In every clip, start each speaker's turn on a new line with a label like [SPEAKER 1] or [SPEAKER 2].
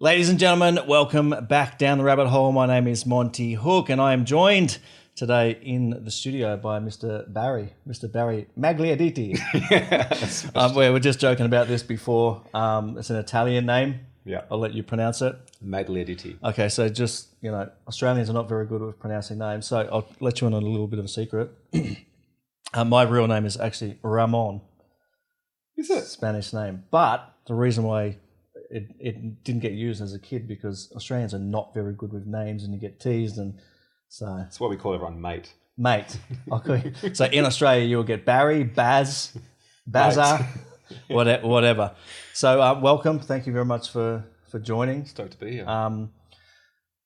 [SPEAKER 1] Ladies and gentlemen, welcome back down the rabbit hole. My name is Monty Hook, and I am joined today in the studio by Mr. Barry Magliarditi. We were just joking about this before. It's an Italian name.
[SPEAKER 2] Yeah.
[SPEAKER 1] I'll let you pronounce it.
[SPEAKER 2] Magliarditi.
[SPEAKER 1] Okay, so just, Australians are not very good with pronouncing names, so I'll let you in on a little bit of a secret. My real name is actually Ramon.
[SPEAKER 2] Is it?
[SPEAKER 1] Spanish name. But the reason why it didn't get used as a kid because Australians are not very good with names and you get teased, and so
[SPEAKER 2] That's why we call everyone mate.
[SPEAKER 1] Mate. Okay. So in Australia you'll get Barry, Baz, Bazza, whatever. So welcome. Thank you very much for joining.
[SPEAKER 2] Stoked to be here.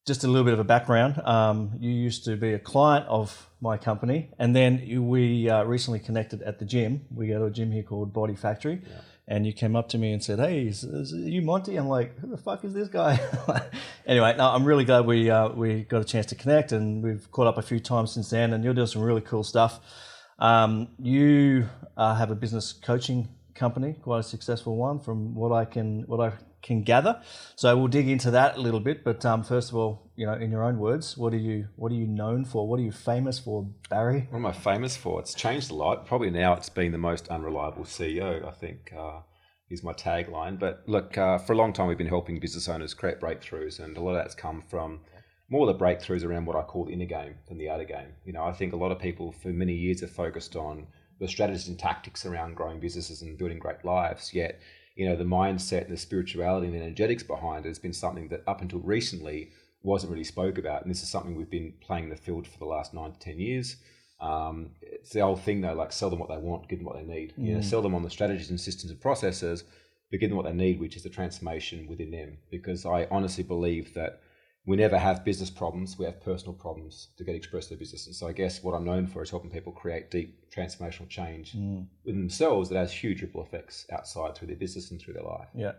[SPEAKER 1] Just a little bit of a background. You used to be a client of my company, and then we recently connected at the gym. We go to a gym here called Body Factory. Yeah. And you came up to me and said, "Hey, is you Monty?" I'm like, "Who the fuck is this guy?" Anyway, no, I'm really glad we got a chance to connect, and we've caught up a few times since then. And you're doing some really cool stuff. You have a business coaching company, quite a successful one, from what I can gather. So we'll dig into that a little bit. But first of all, in your own words, what are you known for? What are you famous for, Barry?
[SPEAKER 2] What am I famous for? It's changed a lot. Probably now it's been the most unreliable CEO, I think, is my tagline. But look, for a long time we've been helping business owners create breakthroughs, and a lot of that's come from more of the breakthroughs around what I call the inner game than the outer game. I think a lot of people for many years have focused on the strategies and tactics around growing businesses and building great lives, yet the mindset and the spirituality and the energetics behind it has been something that up until recently wasn't really spoke about. And this is something we've been playing in the field for the last 9 to 10 years. It's the old thing though, like sell them what they want, give them what they need. Sell them on the strategies and systems and processes, but give them what they need, which is the transformation within them. Because I honestly believe that we never have business problems, we have personal problems to get expressed in the business. And so I guess what I'm known for is helping people create deep transformational change within themselves that has huge ripple effects outside through their business and through their life.
[SPEAKER 1] Yeah.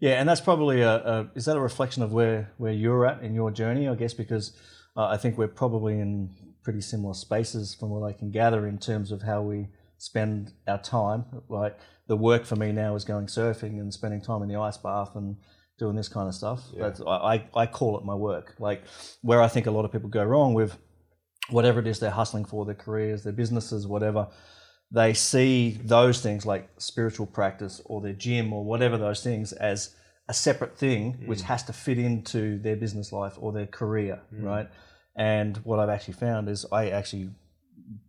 [SPEAKER 1] Yeah, and that's probably is that a reflection of where you're at in your journey, I guess, because I think we're probably in pretty similar spaces from what I can gather in terms of how we spend our time. Like the work for me now is going surfing and spending time in the ice bath and doing this kind of stuff. Yeah. I call it my work. Like where I think a lot of people go wrong with whatever it is they're hustling for, their careers, their businesses, whatever, they see those things like spiritual practice or their gym or whatever those things as a separate thing which has to fit into their business life or their career, right? And what I've actually found is I actually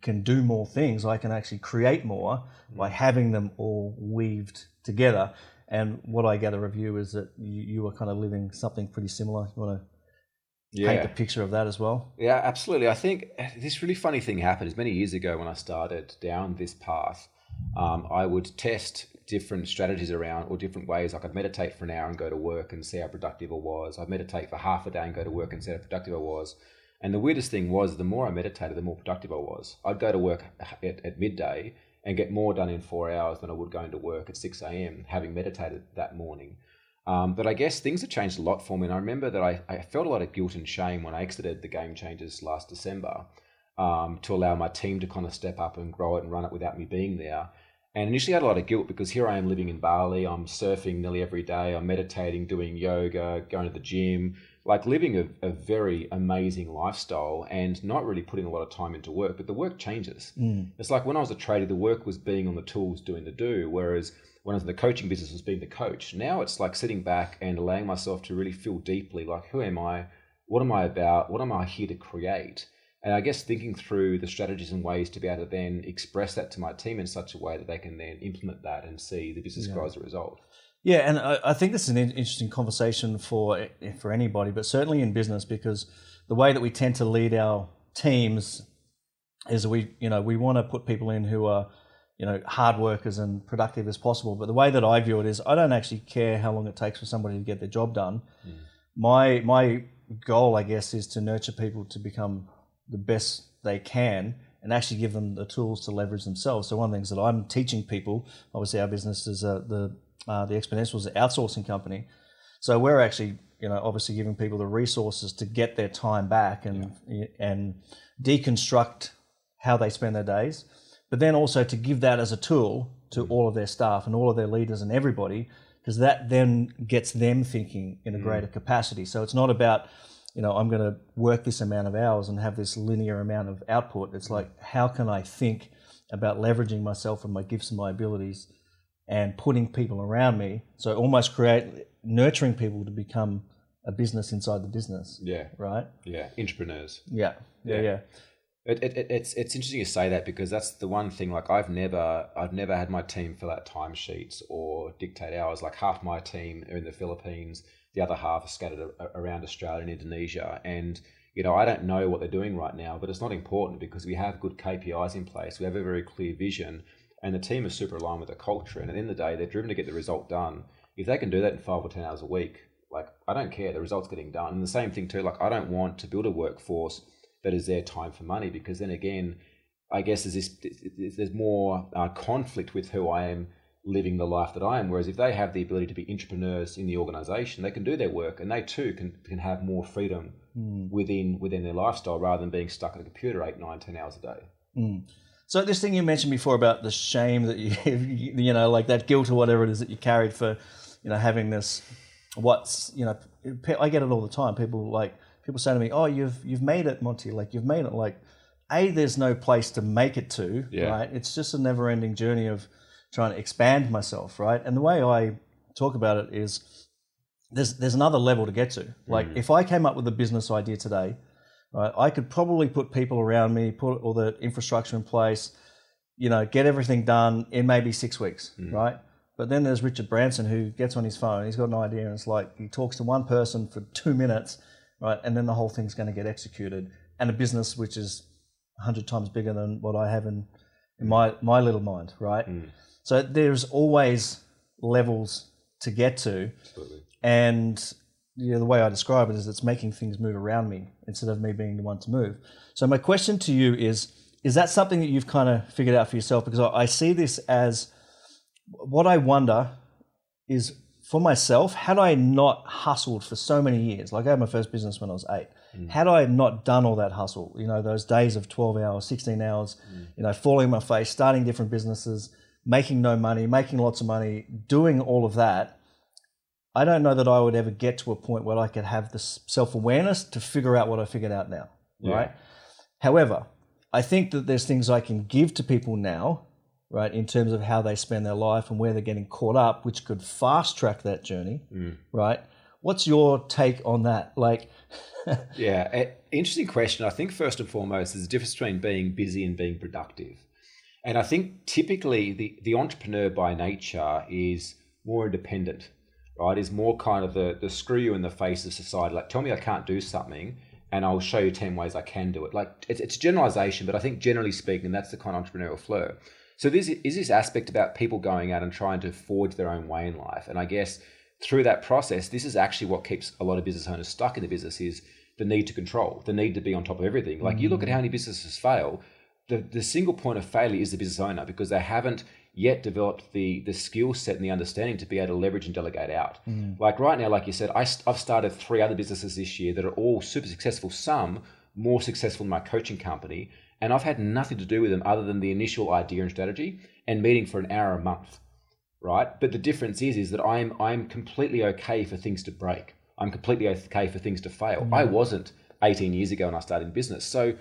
[SPEAKER 1] can do more things. I can actually create more by having them all weaved together. And what I gather of you is that you are kind of living something pretty similar. You want to paint a picture of that as well?
[SPEAKER 2] Yeah, absolutely. I think this really funny thing happened many years ago when I started down this path. I would test different strategies around or different ways. Like I'd meditate for an hour and go to work and see how productive I was. I'd meditate for half a day and go to work and see how productive I was. And the weirdest thing was the more I meditated, the more productive I was. I'd go to work at midday and get more done in 4 hours than I would going to work at 6 a.m. having meditated that morning. But I guess things have changed a lot for me. And I remember that I felt a lot of guilt and shame when I exited the Game Changers last December to allow my team to kind of step up and grow it and run it without me being there. And initially I had a lot of guilt because here I am living in Bali. I'm surfing nearly every day. I'm meditating, doing yoga, going to the gym, like living a very amazing lifestyle and not really putting a lot of time into work, but the work changes. It's like when I was a trader, the work was being on the tools, doing the do, whereas when I was in the coaching business, it was being the coach. Now it's like sitting back and allowing myself to really feel deeply like, who am I? What am I about? What am I here to create? And I guess thinking through the strategies and ways to be able to then express that to my team in such a way that they can then implement that and see the business grow as a result.
[SPEAKER 1] Yeah, and I think this is an interesting conversation for anybody, but certainly in business, because the way that we tend to lead our teams is we want to put people in who are, hard workers and productive as possible. But the way that I view it is I don't actually care how long it takes for somebody to get their job done. My goal, I guess, is to nurture people to become the best they can and actually give them the tools to leverage themselves. So one of the things that I'm teaching people, obviously our business is the exponentially is an outsourcing company. So we're actually, obviously giving people the resources to get their time back and deconstruct how they spend their days, but then also to give that as a tool to all of their staff and all of their leaders and everybody because that then gets them thinking in a greater capacity. So it's not about, I'm going to work this amount of hours and have this linear amount of output. It's like, how can I think about leveraging myself and my gifts and my abilities and putting people around me? So almost nurturing people to become a business inside the business.
[SPEAKER 2] Yeah.
[SPEAKER 1] Right?
[SPEAKER 2] Yeah. Entrepreneurs.
[SPEAKER 1] Yeah.
[SPEAKER 2] It's interesting you say that, because that's the one thing, like I've never had my team fill out timesheets or dictate hours. Like half my team are in the Philippines, the other half are scattered around Australia and Indonesia. And, I don't know what they're doing right now, but it's not important because we have good KPIs in place. We have a very clear vision, and the team is super aligned with the culture. And at the end of the day, they're driven to get the result done. If they can do that in 5 or 10 hours a week, like I don't care, the result's getting done. And the same thing too, like I don't want to build a workforce that is their time for money, because then again, I guess there's more conflict with who I am living the life that I am. Whereas if they have the ability to be entrepreneurs in the organization, they can do their work, and they too can have more freedom within their lifestyle, rather than being stuck at a computer 8, 9, 10 hours a day.
[SPEAKER 1] So this thing you mentioned before about the shame that you like that guilt or whatever it is that you carried for, having this, I get it all the time. People say to me, "Oh, you've made it, Monty. Like you've made it. Like, there's no place to make it to, right? It's just a never-ending journey of trying to expand myself, right? And the way I talk about it is, there's another level to get to. Like, if I came up with a business idea today, right, I could probably put people around me, put all the infrastructure in place, get everything done in maybe 6 weeks, right? But then there's Richard Branson, who gets on his phone, he's got an idea, and it's like he talks to one person for 2 minutes. Right, and then the whole thing's going to get executed, and a business which is 100 times bigger than what I have in my little mind, right? So there's always levels to get to.
[SPEAKER 2] Absolutely.
[SPEAKER 1] And the way I describe it is it's making things move around me instead of me being the one to move. So my question to you is that something that you've kind of figured out for yourself? Because I see this as, what I wonder is, for myself, had I not hustled for so many years, like I had my first business when I was 8, had I not done all that hustle, those days of 12 hours, 16 hours, falling on my face, starting different businesses, making no money, making lots of money, doing all of that, I don't know that I would ever get to a point where I could have this self-awareness to figure out what I figured out now, right? However, I think that there's things I can give to people now, right, in terms of how they spend their life and where they're getting caught up, which could fast track that journey, right? What's your take on that? Like,
[SPEAKER 2] interesting question. I think first and foremost, there's a difference between being busy and being productive. And I think typically the entrepreneur by nature is more independent, right? Is more kind of the screw you in the face of society. Like, tell me I can't do something and I'll show you 10 ways I can do it. Like, it's generalization, but I think generally speaking, that's the kind of entrepreneurial flair. So is this aspect about people going out and trying to forge their own way in life. And I guess through that process, this is actually what keeps a lot of business owners stuck in the business, is the need to control, the need to be on top of everything. Like, you look at how many businesses fail, the single point of failure is the business owner, because they haven't yet developed the skill set and the understanding to be able to leverage and delegate out. Like right now, like you said, I've started 3 other businesses this year that are all super successful, some more successful than my coaching company. And I've had nothing to do with them other than the initial idea and strategy and meeting for an hour a month, right? But the difference is that I'm completely okay for things to break. I'm completely okay for things to fail. I wasn't 18 years ago when I started in business. So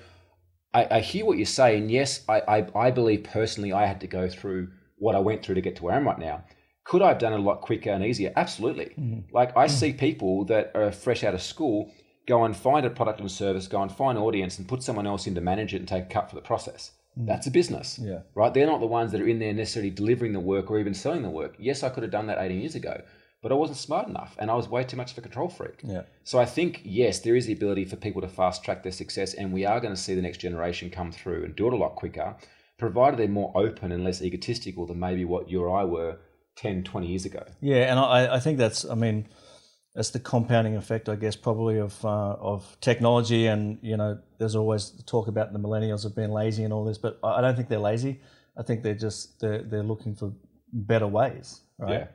[SPEAKER 2] I hear what you're saying. Yes, I believe personally I had to go through what I went through to get to where I am right now. Could I have done it a lot quicker and easier? Absolutely. Like, I see people that are fresh out of school go and find a product and service, go and find an audience and put someone else in to manage it and take a cut for the process. That's a business, right? They're not the ones that are in there necessarily delivering the work or even selling the work. Yes, I could have done that 18 years ago, but I wasn't smart enough and I was way too much of a control freak. So I think, yes, there is the ability for people to fast track their success, and we are going to see the next generation come through and do it a lot quicker, provided they're more open and less egotistical than maybe what you or I were 10, 20 years ago.
[SPEAKER 1] Yeah, and I think that's the compounding effect, I guess, probably of technology. And, there's always talk about the millennials have been lazy and all this, but I don't think they're lazy. I think they're looking for better ways, right?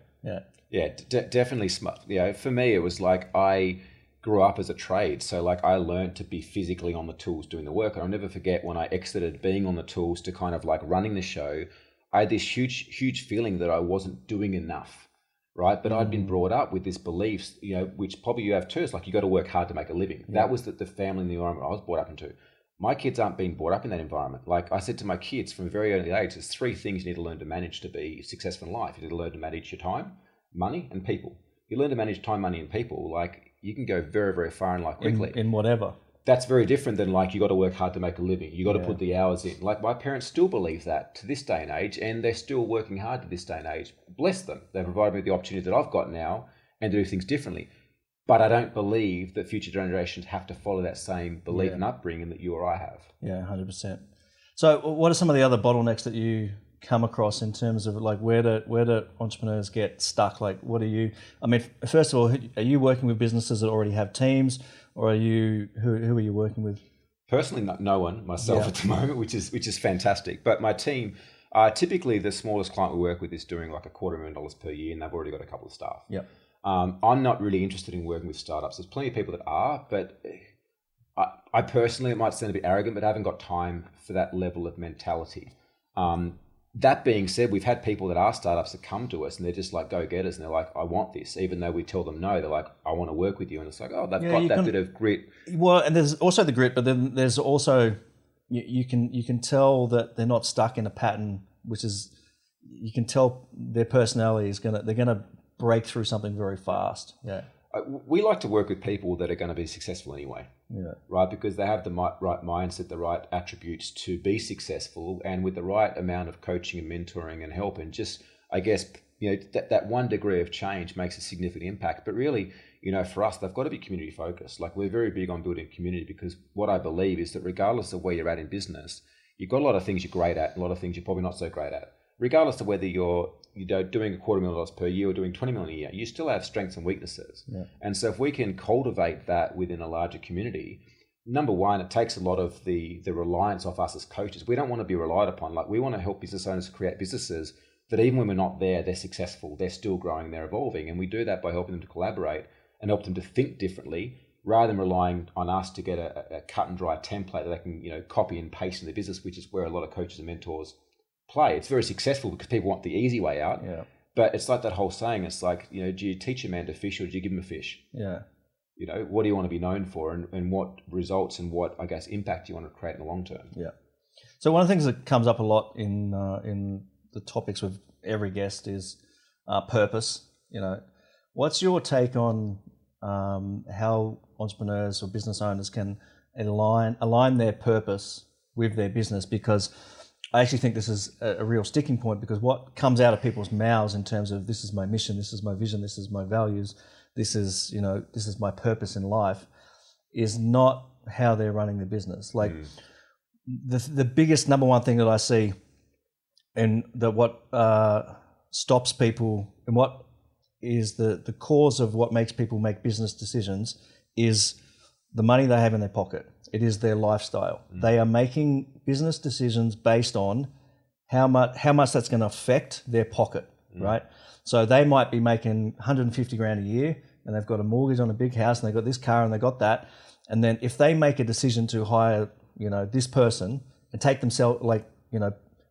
[SPEAKER 2] Yeah, definitely smart. For me, it was like I grew up as a trade. So like I learned to be physically on the tools doing the work. And I'll never forget when I exited being on the tools to kind of like running the show, I had this huge feeling that I wasn't doing enough, right? But I'd been brought up with this beliefs, which probably you have too. It's like you got to work hard to make a living. Yeah. That was the family and the environment I was brought up into. My kids aren't being brought up in that environment. Like I said to my kids from a very early age, there's 3 things you need to learn to manage to be successful in life. You need to learn to manage your time, money, and people. You learn to manage time, money, and people, like you can go very, very far in life quickly.
[SPEAKER 1] In whatever.
[SPEAKER 2] That's very different than like you got to work hard to make a living. You got to put the hours in. Like my parents still believe that to this day and age, and they're still working hard to this day and age. Bless them. They've provided me the opportunity that I've got now and to do things differently. But I don't believe that future generations have to follow that same belief and upbringing that you or I have.
[SPEAKER 1] Yeah, 100%. So what are some of the other bottlenecks that you come across in terms of like where do entrepreneurs get stuck? Like what are you, I mean, first of all, are you working with businesses that already have teams, or are you, who are you working with?
[SPEAKER 2] Personally, no one, myself at the moment, which is fantastic. But my team, typically the smallest client we work with is doing like $250,000 per year, and they've already got a couple of staff.
[SPEAKER 1] Yeah.
[SPEAKER 2] I'm not really interested in working with startups. There's plenty of people that are, but I personally, it might sound a bit arrogant, but I haven't got time for that level of mentality. That being said, we've had people that are startups that come to us and they're just like go-getters, and they're like, I want this. Even though we tell them no, they're like, I want to work with you. And it's like, oh, they've got that bit of grit.
[SPEAKER 1] Well, and there's also the grit, but then there's also, you can tell that they're not stuck in a pattern, which is, you can tell their personality is they're going to break through something very fast. Yeah.
[SPEAKER 2] We like to work with people that are going to be successful anyway, right? Because they have the right mindset, the right attributes to be successful, and with the right amount of coaching and mentoring and help, and just, I guess, that 1 degree of change makes a significant impact. But really, for us, they've got to be community focused. Like we're very big on building community, because what I believe is that regardless of where you're at in business, you've got a lot of things you're great at, and a lot of things you're probably not so great at. Regardless of whether you're doing $250,000 per year or doing $20 million a year, you still have strengths and weaknesses. Yeah. And so if we can cultivate that within a larger community, number one, it takes a lot of the reliance off us as coaches. We don't want to be relied upon. Like we want to help business owners create businesses that even when we're not there, they're successful, they're still growing, they're evolving. And we do that by helping them to collaborate and help them to think differently, rather than relying on us to get a cut and dry template that they can copy and paste in their business, which is where a lot of coaches and mentors play. It's very successful because people want the easy way out. Yeah. But it's like that whole saying, it's like, do you teach a man to fish or do you give him a fish? Yeah. What do you want to be known for, and what results and what, I guess, impact you want to create in the long term? Yeah.
[SPEAKER 1] So one of the things that comes up a lot in the topics with every guest is purpose. What's your take on how entrepreneurs or business owners can align their purpose with their business? Because I actually think this is a real sticking point, because what comes out of people's mouths in terms of this is my mission, this is my vision, this is my values, this is my purpose in life, is not how they're running their business. Like the biggest number one thing that I see, and that what stops people, and what is the cause of what makes people make business decisions, is the money they have in their pocket. It is their lifestyle. They are making business decisions based on how much that's going to affect their pocket, right? So they might be making 150 grand a year, and they've got a mortgage on a big house, and they've got this car, and they've got that. And then if they make a decision to hire, this person and take themselves,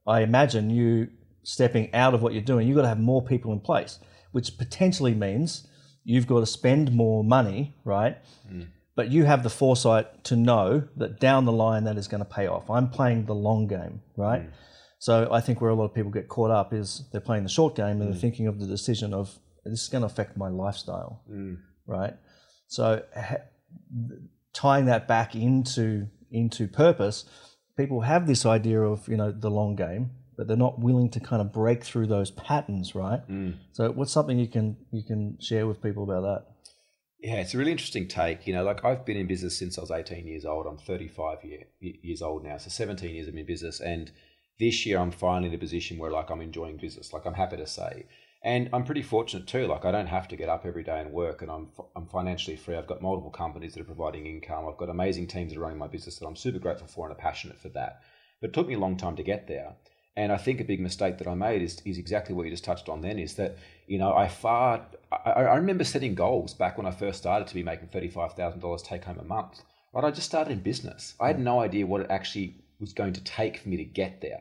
[SPEAKER 1] I imagine you stepping out of what you're doing, you've got to have more people in place, which potentially means you've got to spend more money, right? But you have the foresight to know that down the line that is going to pay off. I'm playing the long game, right? So I think where a lot of people get caught up is they're playing the short game, and they're thinking of the decision of, this is going to affect my lifestyle, right? So tying that back into purpose, people have this idea of, the long game, but they're not willing to kind of break through those patterns, right? So what's something you can share with people about that?
[SPEAKER 2] Yeah, it's a really interesting take. I've been in business since I was 18 years old. I'm 35 years old now. So 17 years I've been in business. And this year I'm finally in a position where I'm enjoying business. I'm happy to say. And I'm pretty fortunate too. I don't have to get up every day and work, and I'm financially free. I've got multiple companies that are providing income. I've got amazing teams that are running my business that I'm super grateful for and are passionate for that. But it took me a long time to get there. And I think a big mistake that I made is exactly what you just touched on then, is that, I remember setting goals back when I first started to be making $35,000 take home a month. Right? I just started in business. I had no idea what it actually was going to take for me to get there.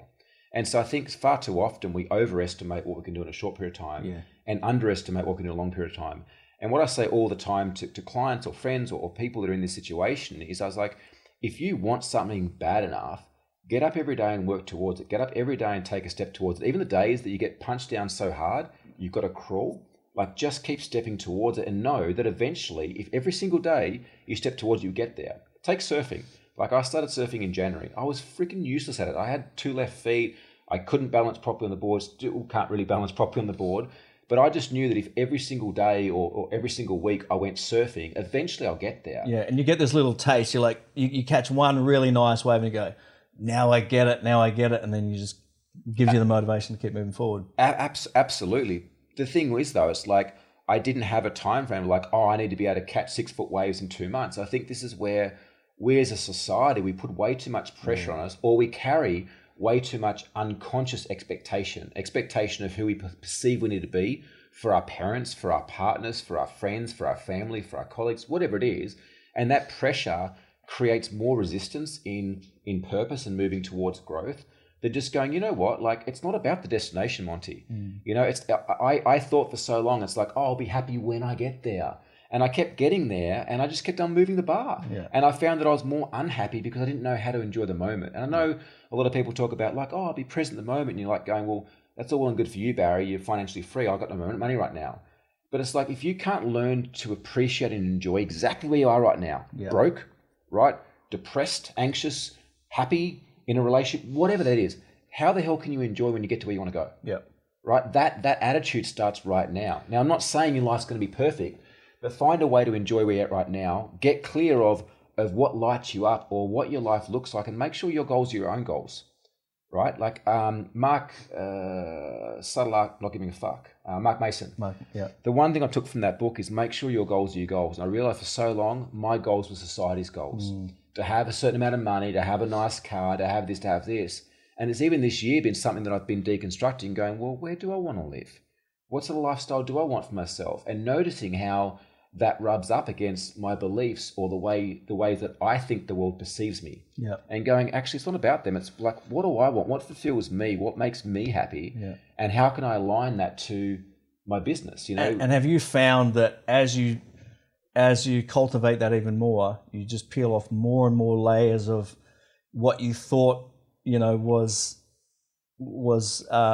[SPEAKER 2] And so I think far too often we overestimate what we can do in a short period of time and underestimate what we can do in a long period of time. And what I say all the time to clients or friends or people that are in this situation is, I was like, if you want something bad enough, get up every day and work towards it. Get up every day and take a step towards it. Even the days that you get punched down so hard, you've got to crawl. Like, just keep stepping towards it and know that eventually, if every single day you step towards it, you get there. Take surfing. Like, I started surfing in January. I was freaking useless at it. I had 2 left feet. I couldn't balance properly on the board. Still can't really balance properly on the board. But I just knew that if every single day or every single week I went surfing, eventually I'll get there.
[SPEAKER 1] Yeah, and you get this little taste. You're like, you catch one really nice wave and you go, now I get it, now I get it. And then you just gives you the motivation to keep moving forward.
[SPEAKER 2] Absolutely. The thing is, though, it's like I didn't have a time frame like, I need to be able to catch 6-foot waves in 2 months. I think this is where we as a society, we put way too much pressure on us, or we carry way too much unconscious expectation of who we perceive we need to be for our parents, for our partners, for our friends, for our family, for our colleagues, whatever it is. And that pressure creates more resistance in purpose and moving towards growth than just going, you know what, like, it's not about the destination, Monty. You know, I thought for so long, it's like, I'll be happy when I get there. And I kept getting there and I just kept on moving the bar. Yeah. And I found that I was more unhappy because I didn't know how to enjoy the moment. And I know a lot of people talk about like, I'll be present in the moment. And you're like going, well, that's all well and good for you, Barry. You're financially free. I've got no money right now. But it's like, if you can't learn to appreciate and enjoy exactly where you are right now, broke, right? Depressed, anxious, happy, in a relationship, whatever that is, how the hell can you enjoy when you get to where you want to go?
[SPEAKER 1] Yeah.
[SPEAKER 2] Right? That attitude starts right now. Now, I'm not saying your life's going to be perfect, but find a way to enjoy where you're at right now. Get clear of what lights you up or what your life looks like, and make sure your goals are your own goals, right? Like Mark Sutherland, not giving a fuck. Mark Mason. The one thing I took from that book is make sure your goals are your goals. And I realized for so long, my goals were society's goals. To have a certain amount of money, to have a nice car, to have this, to have this. And it's even this year been something that I've been deconstructing, going, well, where do I want to live? What sort of lifestyle do I want for myself? And noticing how that rubs up against my beliefs or the ways that I think the world perceives me.
[SPEAKER 1] Yeah.
[SPEAKER 2] And going, actually, it's not about them. It's like, what do I want? What fulfills me? What makes me happy? Yeah. And how can I align that to my business? You know.
[SPEAKER 1] And have you found that as you cultivate that even more, you just peel off more and more layers of what you thought, you know, was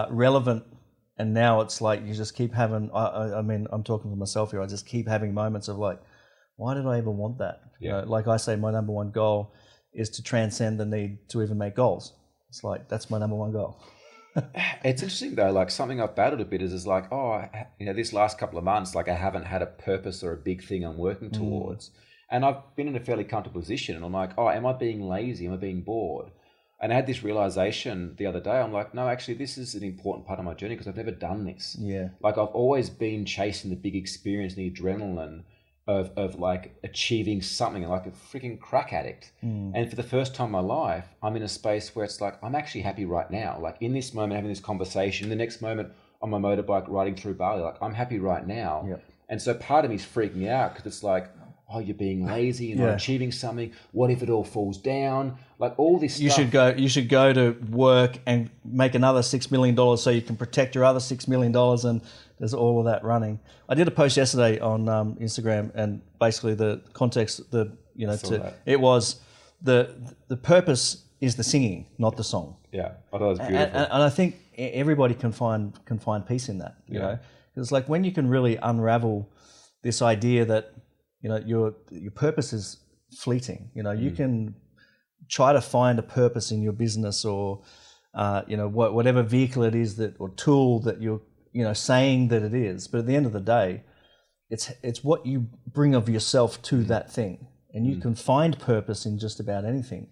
[SPEAKER 1] relevant. And now it's like you just keep having, I mean, I'm talking for myself here, I just keep having moments of like, why did I even want that?
[SPEAKER 2] Yeah.
[SPEAKER 1] You know, like I say, my number one goal is to transcend the need to even make goals. It's like, that's my number one goal.
[SPEAKER 2] It's interesting though, like something I've battled a bit is like, this last couple of months, like I haven't had a purpose or a big thing I'm working towards. And I've been in a fairly comfortable position and I'm like, am I being lazy? Am I being bored? And I had this realization the other day. I'm like, no, actually, this is an important part of my journey because I've never done this.
[SPEAKER 1] Yeah.
[SPEAKER 2] Like I've always been chasing the big experience, the adrenaline of like achieving something, like a freaking crack addict. And for the first time in my life, I'm in a space where it's like, I'm actually happy right now. Like in this moment, having this conversation, the next moment on my motorbike riding through Bali, like I'm happy right now.
[SPEAKER 1] Yeah.
[SPEAKER 2] And so part of me is freaking out because it's like, you're being lazy, you're not achieving something. What if it all falls down? Like all this stuff.
[SPEAKER 1] You should go to work and make another $6 million so you can protect your other $6 million, and there's all of that running. I did a post yesterday on Instagram, and basically the context, it was the purpose is the singing, not the song.
[SPEAKER 2] Yeah, I thought it was beautiful.
[SPEAKER 1] And I think everybody can find peace in that. You know, it's like when you can really unravel this idea that, you know, your purpose is fleeting. You know, you can try to find a purpose in your business or, whatever vehicle it is or tool that you're, saying that it is. But at the end of the day, it's what you bring of yourself to that thing, and you can find purpose in just about anything.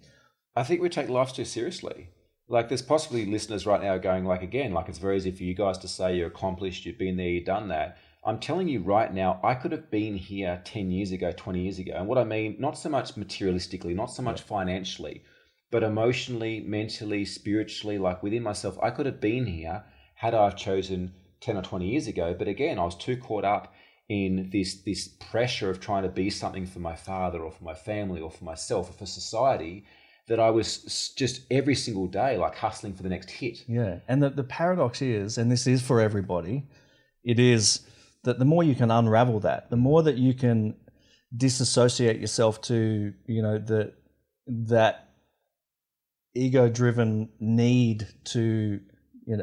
[SPEAKER 2] I think we take life too seriously. Like there's possibly listeners right now going like, again, like it's very easy for you guys to say you're accomplished, you've been there, you've done that. I'm telling you right now, I could have been here 10 years ago, 20 years ago. And what I mean, not so much materialistically, not so much financially, but emotionally, mentally, spiritually, like within myself, I could have been here had I chosen 10 or 20 years ago. But again, I was too caught up in this pressure of trying to be something for my father or for my family or for myself or for society that I was just every single day like hustling for the next hit.
[SPEAKER 1] Yeah. And the paradox is, and this is for everybody, it is that the more you can unravel that, the more that you can disassociate yourself to, that ego-driven need to,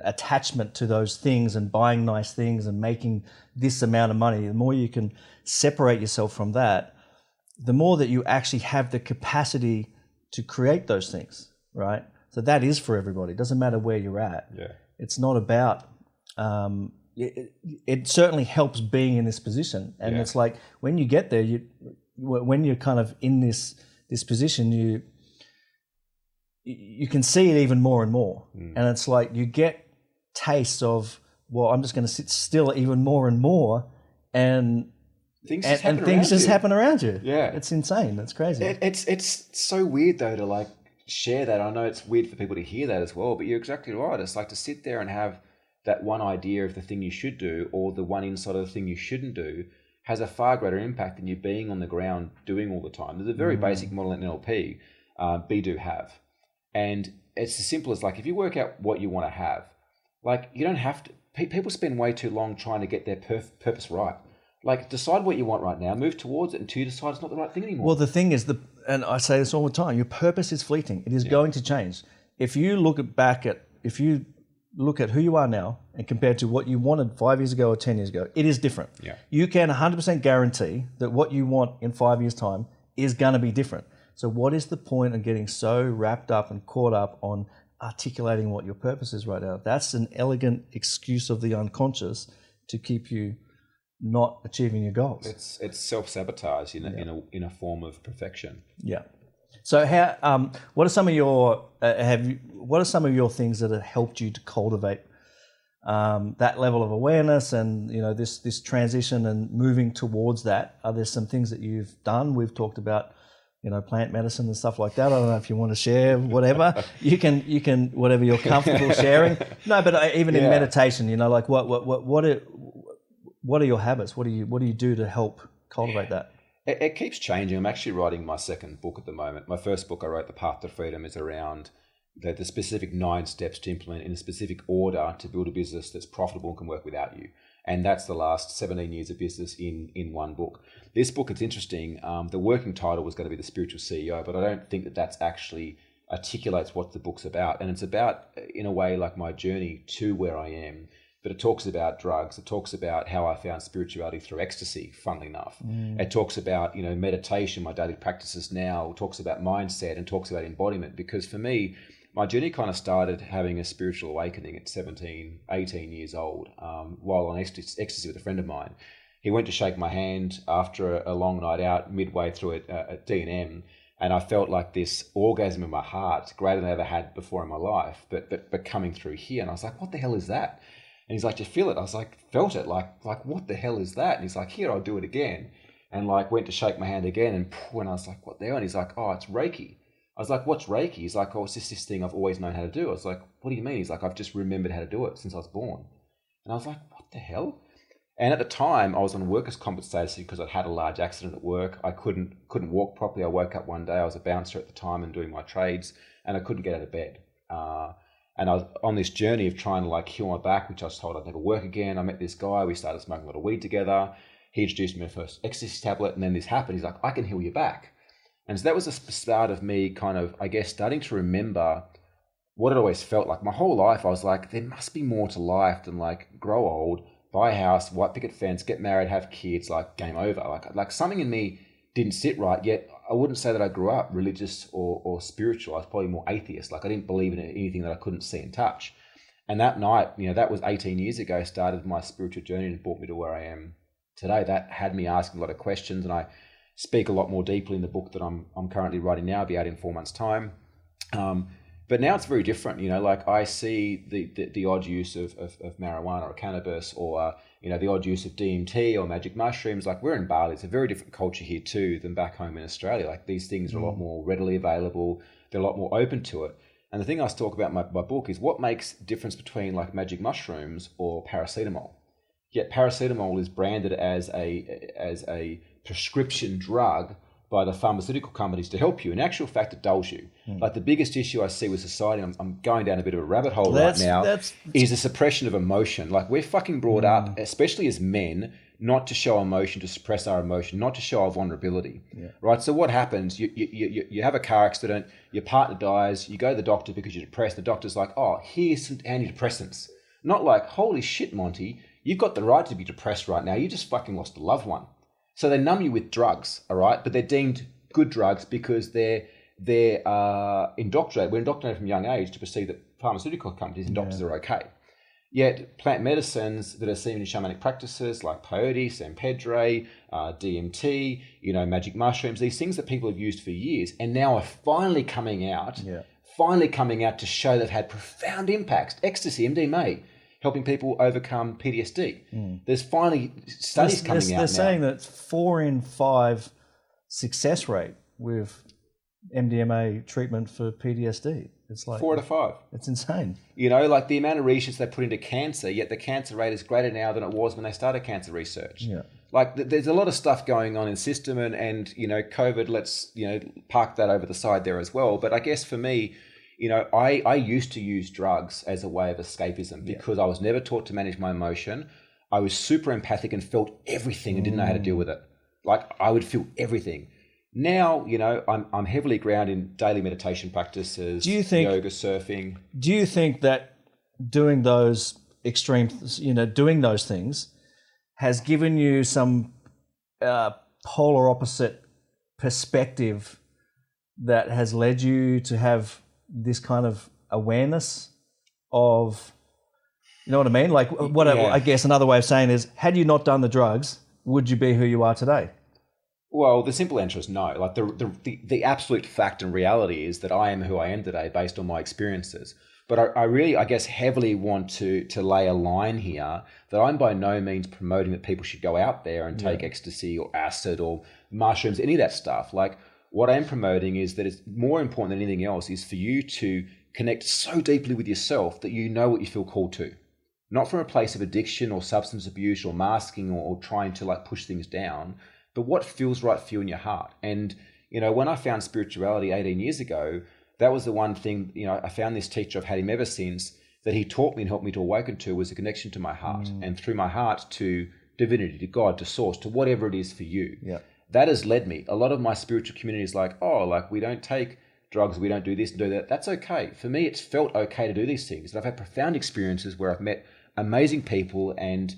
[SPEAKER 1] attachment to those things and buying nice things and making this amount of money, the more you can separate yourself from that, the more that you actually have the capacity to create those things, right? So that is for everybody. It doesn't matter where you're at.
[SPEAKER 2] Yeah.
[SPEAKER 1] It's not about, it certainly helps being in this position. And it's like when you get there, when you're kind of in this position, you can see it even more and more. And it's like you get tastes of, well, I'm just going to sit still even more and more, and things just happen around you.
[SPEAKER 2] Yeah,
[SPEAKER 1] it's insane. That's crazy.
[SPEAKER 2] It's so weird though to like share that. I know it's weird for people to hear that as well, but you're exactly right. It's like to sit there and have that one idea of the thing you should do, or the one insight of the thing you shouldn't do, has a far greater impact than you being on the ground doing all the time. There's a very basic model in NLP, be, do, have. And it's as simple as like, if you work out what you want to have, like you don't have to, people spend way too long trying to get their purpose right. Like decide what you want right now, move towards it until you decide it's not the right thing anymore.
[SPEAKER 1] Well, the thing is, and I say this all the time, your purpose is fleeting. It is going to change. If you look at who you are now and compared to what you wanted 5 years ago or 10 years ago, it is different.
[SPEAKER 2] Yeah.
[SPEAKER 1] You can 100% guarantee that what you want in 5 years' time is going to be different. So what is the point of getting so wrapped up and caught up on articulating what your purpose is right now? That's an elegant excuse of the unconscious to keep you not achieving your goals.
[SPEAKER 2] It's self-sabotage in a form of perfection.
[SPEAKER 1] Yeah. So what are some of your things that have helped you to cultivate that level of awareness and this transition and moving towards that? Are there some things that you've done? We've talked about plant medicine and stuff like that. I don't know if you want to share whatever. You can whatever you're comfortable sharing. No, but even in meditation, like what are your habits? What do you do to help cultivate that?
[SPEAKER 2] It keeps changing. I'm actually writing my second book at the moment. My first book I wrote, The Path to Freedom, is around the specific 9 steps to implement in a specific order to build a business that's profitable and can work without you. And that's the last 17 years of business in one book. This book, it's interesting. The working title was going to be The Spiritual CEO, but I don't think that's actually articulates what the book's about. And it's about, in a way, like my journey to where I am. But it talks about drugs. It talks about how I found spirituality through ecstasy, funnily enough. It talks about, meditation, my daily practices now. It talks about mindset and talks about embodiment. Because for me, my journey kind of started having a spiritual awakening at 17, 18 years old, while on ecstasy with a friend of mine. He went to shake my hand after a long night out, midway through it at D&M, and I felt like this orgasm in my heart, greater than I ever had before in my life, but coming through here. And I was like, what the hell is that? And he's like, do you feel it? I was like, felt it. Like what the hell is that? And he's like, here, I'll do it again. And like went to shake my hand again, and I was like, what the hell? And he's like, oh, it's Reiki. I was like, what's Reiki? He's like, oh, it's just this thing I've always known how to do. I was like, what do you mean? He's like, I've just remembered how to do it since I was born. And I was like, what the hell? And at the time, I was on workers' compensation because I'd had a large accident at work. I couldn't walk properly. I woke up one day. I was a bouncer at the time and doing my trades, and I couldn't get out of bed. And I was on this journey of trying to like heal my back, which I was told I'd never work again. I met this guy. We started smoking a lot of weed together. He introduced me to my first ecstasy tablet, and then this happened. He's like, I can heal your back. And so that was the start of me kind of, I guess, starting to remember what it always felt like. My whole life, I was like, there must be more to life than like grow old, buy a house, white picket fence, get married, have kids, like game over. Like something in me didn't sit right, yet I wouldn't say that I grew up religious or spiritual. I was probably more atheist. Like I didn't believe in anything that I couldn't see and touch. And that night, that was 18 years ago, started my spiritual journey and brought me to where I am today. That had me asking a lot of questions, and I speak a lot more deeply in the book that I'm currently writing now. I'll be out in 4 months' time. But now it's very different, like I see the odd use of marijuana or cannabis, or, the odd use of DMT or magic mushrooms. Like we're in Bali, it's a very different culture here too than back home in Australia. Like these things are a lot more readily available. They're a lot more open to it. And the thing I talk about in my book is what makes difference between like magic mushrooms or paracetamol. Yet paracetamol is branded as a prescription drug by the pharmaceutical companies to help you. In actual fact, it dulls you. Like the biggest issue I see with society, I'm going down a bit of a rabbit hole right now, is the suppression of emotion. Like we're fucking brought up, especially as men, not to show emotion, to suppress our emotion, not to show our vulnerability, right? So what happens, you have a car accident, your partner dies, you go to the doctor because you're depressed, the doctor's like, oh, here's some antidepressants. Not like, holy shit, Monty, you've got the right to be depressed right now, you just fucking lost a loved one. So they numb you with drugs, all right? But they're deemed good drugs because they're indoctrinated. We're indoctrinated from a young age to perceive that pharmaceutical companies and doctors are okay. Yet plant medicines that are seen in shamanic practices like peyote, San Pedro, DMT, magic mushrooms, these things that people have used for years and now are finally coming out to show they've had profound impacts. Ecstasy, MDMA, helping people overcome PTSD. There's finally studies coming out now.
[SPEAKER 1] They're saying that 4 in 5 success rate with MDMA treatment for PTSD. It's like
[SPEAKER 2] 4 out of 5.
[SPEAKER 1] It's insane.
[SPEAKER 2] Like the amount of research they put into cancer, yet the cancer rate is greater now than it was when they started cancer research. Yeah. Like there's a lot of stuff going on in system and COVID, let's, park that over the side there as well. But I guess for me, I used to use drugs as a way of escapism because I was never taught to manage my emotion. I was super empathic and felt everything and didn't know how to deal with it. Like I would feel everything. Now, I'm heavily grounded in daily meditation practices, yoga, surfing.
[SPEAKER 1] Do you think that doing those extremes, doing those things has given you some polar opposite perspective that has led you to have this kind of awareness of, you know what I mean? Like I guess another way of saying is, had you not done the drugs, would you be who you are today?
[SPEAKER 2] Well, the simple answer is no. Like the absolute fact and reality is that I am who I am today based on my experiences. But I really, I guess, heavily want to lay a line here that I'm by no means promoting that people should go out there and take ecstasy or acid or mushrooms, any of that stuff. Like what I'm promoting is that it's more important than anything else is for you to connect so deeply with yourself that you know what you feel called to. Not from a place of addiction or substance abuse or masking or trying to like push things down, but what feels right for you in your heart. And, when I found spirituality 18 years ago, that was the one thing, I found this teacher, I've had him ever since, that he taught me and helped me to awaken to was a connection to my heart. And through my heart to divinity, to God, to source, to whatever it is for you. Yeah. That has led me. A lot of my spiritual community is like, we don't take drugs, we don't do this and do that. That's okay. For me, it's felt okay to do these things. And I've had profound experiences where I've met amazing people and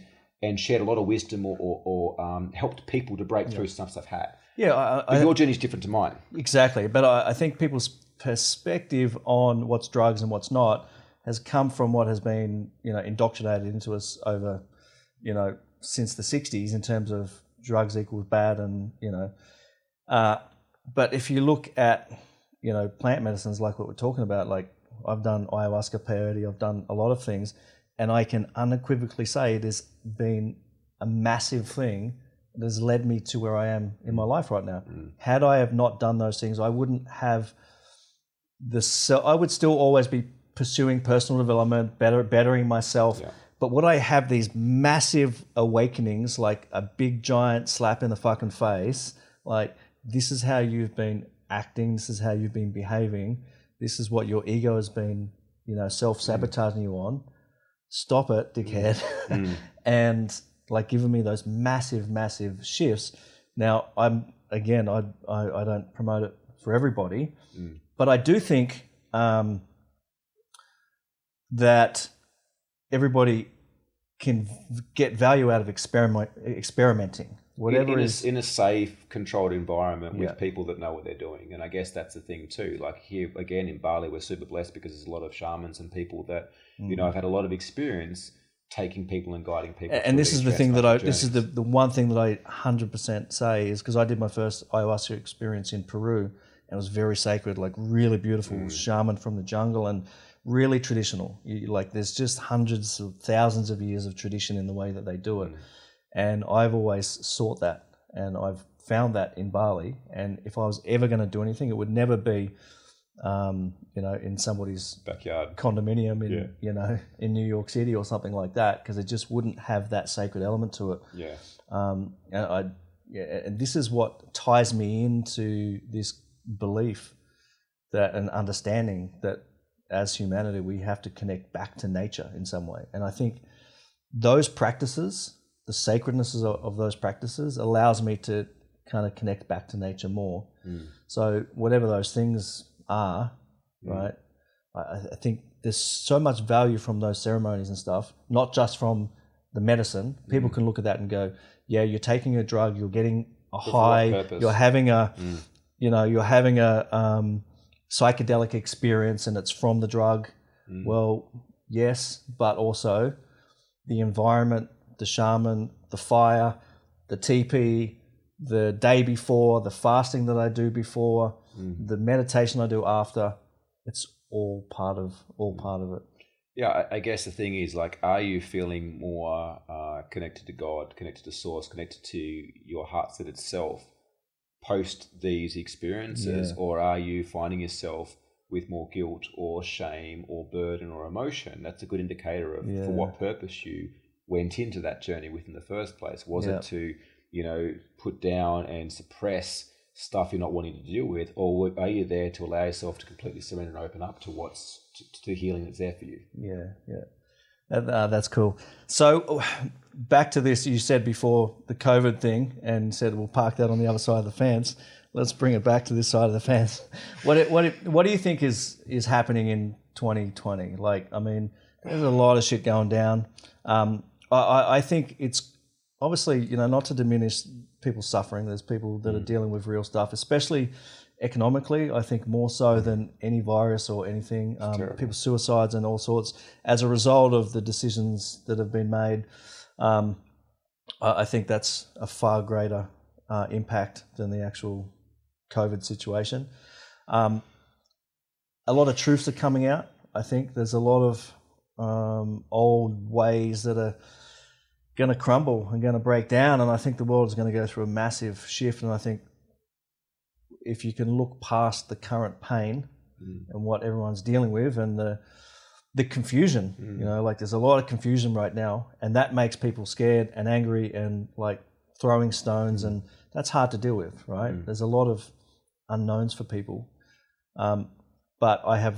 [SPEAKER 2] shared a lot of wisdom or helped people to break through stuff I've had. Yeah, but your journey is different to mine.
[SPEAKER 1] Exactly. But I think people's perspective on what's drugs and what's not has come from what has been, indoctrinated into us over, since the 60s in terms of drugs equals bad and, but if you look at, plant medicines like what we're talking about, like I've done ayahuasca, peyote, I've done a lot of things, and I can unequivocally say it has been a massive thing that has led me to where I am in my life right now. Had I have not done those things, I wouldn't have I would still always be pursuing personal development, bettering myself. Yeah. But would I have these massive awakenings, like a big giant slap in the fucking face, like this is how you've been acting, this is how you've been behaving, this is what your ego has been, self-sabotaging you on. Stop it, dickhead. And like giving me those massive, massive shifts. Now, I don't promote it for everybody, but I do think that everybody can get value out of experimenting. Whatever
[SPEAKER 2] in a safe, controlled environment with people that know what they're doing. And I guess that's the thing too. Like here, again, in Bali, we're super blessed because there's a lot of shamans and people that, have had a lot of experience taking people and guiding people.
[SPEAKER 1] And this is the thing that this is the one thing that I 100% say is because I did my first ayahuasca experience in Peru and it was very sacred, like really beautiful shaman from the jungle and really traditional. There's just hundreds of thousands of years of tradition in the way that they do it. And I've always sought that, and I've found that in Bali. And if I was ever going to do anything, it would never be, in somebody's
[SPEAKER 2] backyard
[SPEAKER 1] condominium in New York City or something like that, because it just wouldn't have that sacred element to it. Yeah. And and this is what ties me into this belief that an understanding that as humanity we have to connect back to nature in some way. And I think those practices, the sacredness of those practices, allows me to kind of connect back to nature more. So whatever those things are, right, I think there's so much value from those ceremonies and stuff, not just from the medicine. People can look at that and go, yeah, you're taking a drug, you're getting a high, you're having a, you're having a psychedelic experience and it's from the drug. Well, yes, but also the environment, the shaman, the fire, the teepee, the day before, the fasting that I do before, the meditation I do after, it's all part of it.
[SPEAKER 2] Yeah, I guess the thing is, like, are you feeling more connected to God, connected to Source, connected to your heart set itself post these experiences, or are you finding yourself with more guilt or shame or burden or emotion? That's a good indicator of for what purpose you went into that journey with in the first place. Was it to, put down and suppress stuff you're not wanting to deal with, or are you there to allow yourself to completely surrender and open up to what's to healing that's there for you?
[SPEAKER 1] That's cool. So back to this, you said before the COVID thing, and said we'll park that on the other side of the fence. Let's bring it back to this side of the fence. What do you think is happening in 2020? Like, I mean, there's a lot of shit going down. I think it's obviously, not to diminish people's suffering. There's people that are dealing with real stuff, especially economically. I think more so than any virus or anything. People's suicides and all sorts as a result of the decisions that have been made. I think that's a far greater impact than the actual COVID situation. A lot of truths are coming out. I think there's a lot of old ways that are going to crumble and going to break down, and I think the world is going to go through a massive shift. And I think if you can look past the current pain and what everyone's dealing with and the confusion, like there's a lot of confusion right now, and that makes people scared and angry and like throwing stones, and that's hard to deal with, right? There's a lot of unknowns for people, but I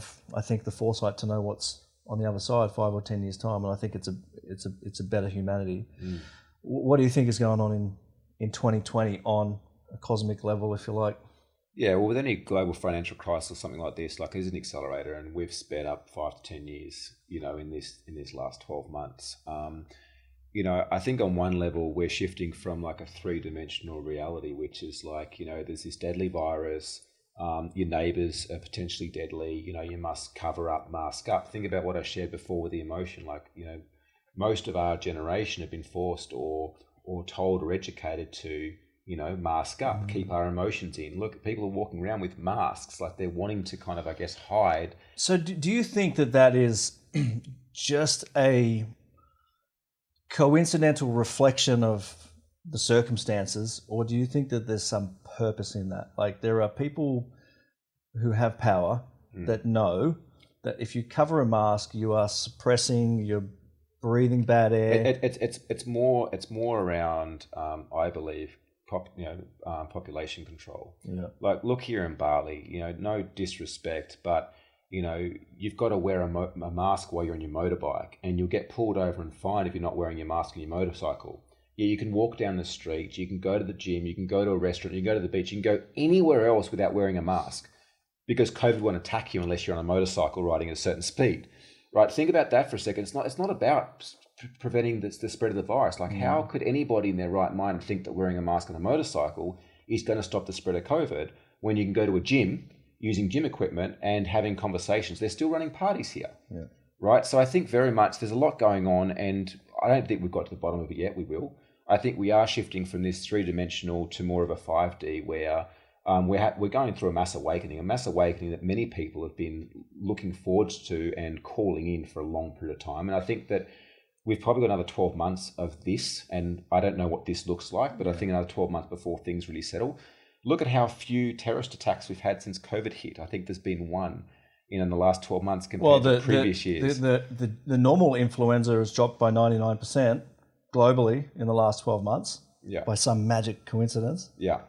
[SPEAKER 1] think the foresight to know what's on the other side 5 or 10 years time, and I think it's a better humanity. What do you think is going on in 2020 on a cosmic level, if you like?
[SPEAKER 2] Yeah, well, with any global financial crisis or something like this, like, there's an accelerator, and we've sped up 5 to 10 years, in this last 12 months. I think on one level we're shifting from like a 3-dimensional reality, which is like, there's this deadly virus. Your neighbors are potentially deadly. You must cover up, mask up. Think about what I shared before with the emotion. Like, most of our generation have been forced or told or educated to, mask up, keep our emotions in. Look, people are walking around with masks, like they're wanting to kind of, I guess, hide.
[SPEAKER 1] So do you think that is just a coincidental reflection of the circumstances, or do you think that there's some purpose in that? Like, there are people who have power that know that if you cover a mask, you are suppressing, you're breathing bad air.
[SPEAKER 2] It's more around, I believe, population control. Like, look here in Bali, no disrespect, but you've got to wear a mask while you're on your motorbike, and you'll get pulled over and fined if you're not wearing your mask on your motorcycle. Yeah, you can walk down the street, you can go to the gym, you can go to a restaurant, you can go to the beach, you can go anywhere else without wearing a mask, because COVID won't attack you unless you're on a motorcycle riding at a certain speed, right? Think about that for a second. It's not about preventing the spread of the virus. Like, how could anybody in their right mind think that wearing a mask on a motorcycle is going to stop the spread of COVID when you can go to a gym using gym equipment and having conversations? They're still running parties here, right? So I think very much there's a lot going on, and I don't think we've got to the bottom of it yet. We will. I think we are shifting from this 3-dimensional to more of a 5D, where we're going through a mass awakening that many people have been looking forward to and calling in for a long period of time. And I think that we've probably got another 12 months of this, and I don't know what this looks like, but I think another 12 months before things really settle. Look at how few terrorist attacks we've had since COVID hit. I think there's been one in the last 12 months compared to previous years.
[SPEAKER 1] The normal influenza has dropped by 99% globally in the last 12 months.
[SPEAKER 2] Yeah.
[SPEAKER 1] by some magic coincidence.
[SPEAKER 2] Yeah.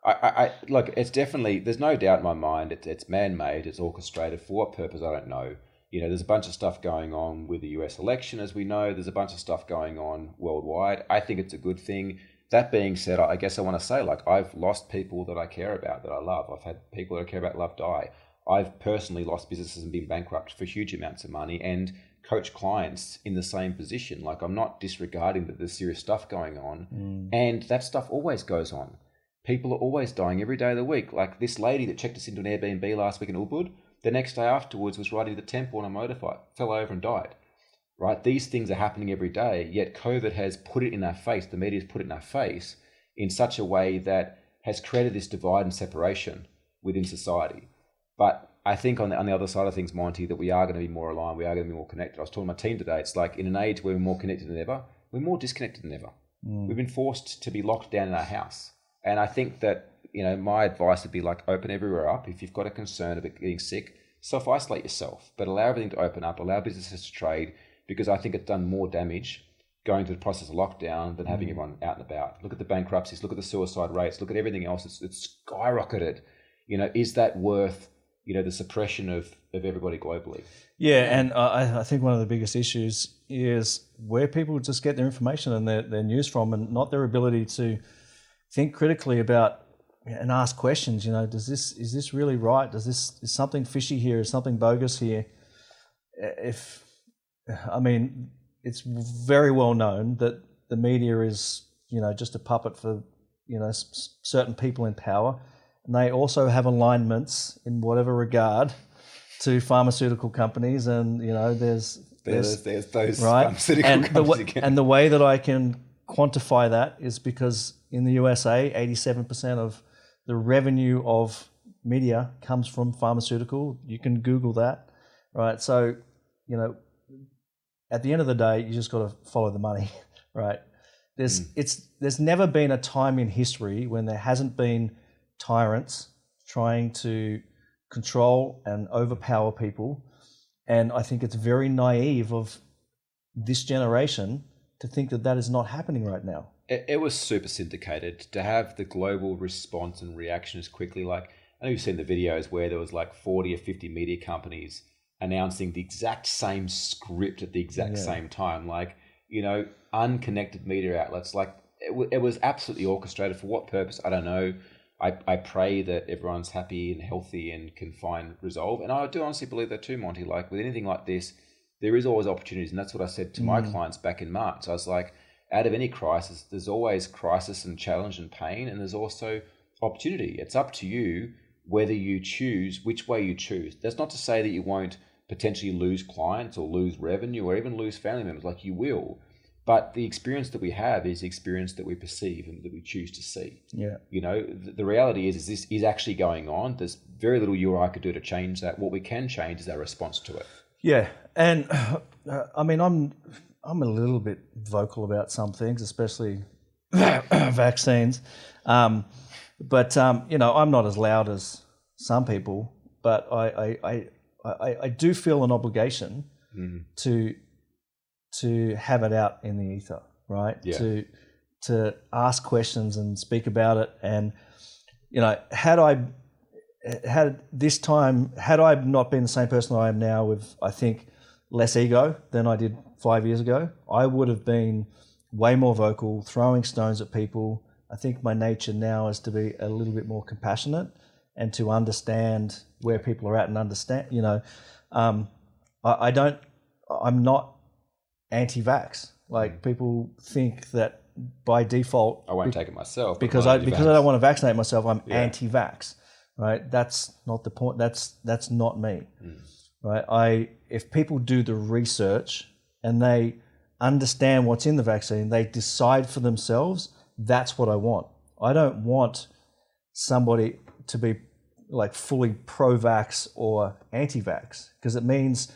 [SPEAKER 2] I look, it's definitely, there's no doubt in my mind, it's man-made, it's orchestrated. For what purpose, I don't know. You know, there's a bunch of stuff going on with the US election, as we know. There's a bunch of stuff going on worldwide. I think it's a good thing. That being said, I guess I want to say, like, I've lost people that I care about, that I love. I've had people that I care about love die. I've personally lost businesses and been bankrupt for huge amounts of money and coach clients in the same position. Like, I'm not disregarding that there's serious stuff going on. And that stuff always goes on. People are always dying every day of the week. Like this lady that checked us into an Airbnb last week in Ubud, the next day afterwards was riding to the temple on a motorbike, fell over and died. Right? These things are happening every day, yet COVID has put it in our face, the media's put it in our face in such a way that has created this divide and separation within society. But I think on the other side of things, Monty, that we are going to be more aligned, we are going to be more connected. I was talking to my team today, it's like in an age where we're more connected than ever, we're more disconnected than ever. We've been forced to be locked down in our house. And I think that, you know, my advice would be like open everywhere up. If you've got a concern about getting sick, self-isolate yourself, but allow everything to open up, allow businesses to trade, because I think it's done more damage going through the process of lockdown than having everyone out and about. Look at the bankruptcies, look at the suicide rates, look at everything else. It's skyrocketed. You know, is that worth, you know, the suppression of everybody globally?
[SPEAKER 1] Yeah, and I think one of the biggest issues is where people just get their information and their news from, and not their ability to think critically about and ask questions. You know, is this really right? Is something fishy here? Is something bogus here? It's very well known that the media is, you know, just a puppet for, you know, certain people in power, and they also have alignments in whatever regard to pharmaceutical companies, and you know, there's
[SPEAKER 2] those
[SPEAKER 1] right?
[SPEAKER 2] pharmaceutical companies again.
[SPEAKER 1] And the way that I can quantify that is because in the USA, 87% of the revenue of media comes from pharmaceutical. You can Google that, right? So, you know, at the end of the day, you just got to follow the money, right? There's never been a time in history when there hasn't been tyrants trying to control and overpower people. And I think it's very naive of this generation to think that that is not happening right now.
[SPEAKER 2] It was super syndicated to have the global response and reaction as quickly. Like, I know you've seen the videos where there was like 40 or 50 media companies announcing the exact same script at the exact same time. Like, you know, unconnected media outlets. Like, it was absolutely orchestrated. For what purpose? I don't know. I pray that everyone's happy and healthy and can find resolve. And I do honestly believe that too, Monty. Like, with anything like this, there is always opportunities. And that's what I said to my clients back in March. I was like, out of any crisis, there's always crisis and challenge and pain, and there's also opportunity. It's up to you whether you choose, which way you choose. That's not to say that you won't potentially lose clients or lose revenue or even lose family members, like you will. But the experience that we have is the experience that we perceive and that we choose to see. Yeah. You know, the reality is this is actually going on. There's very little you or I could do to change that. What we can change is our response to it.
[SPEAKER 1] Yeah. And I mean, I'm a little bit vocal about some things, especially vaccines. But you know, I'm not as loud as some people, but I do feel an obligation to have it out in the ether, right? Yeah. To ask questions and speak about it. And, you know, had I not been the same person I am now with, I think, less ego than I did 5 years ago, I would have been way more vocal, throwing stones at people. I think my nature now is to be a little bit more compassionate and to understand where people are at and understand, you know, I'm not anti-vax. Like, people think that by default,
[SPEAKER 2] I won't take it myself
[SPEAKER 1] because I don't want to vaccinate myself. I'm anti-vax, right? That's not the point. That's not me, right? If people do the research and they understand what's in the vaccine, they decide for themselves. That's what I want. I don't want somebody to be like fully pro-vax or anti-vax, because it means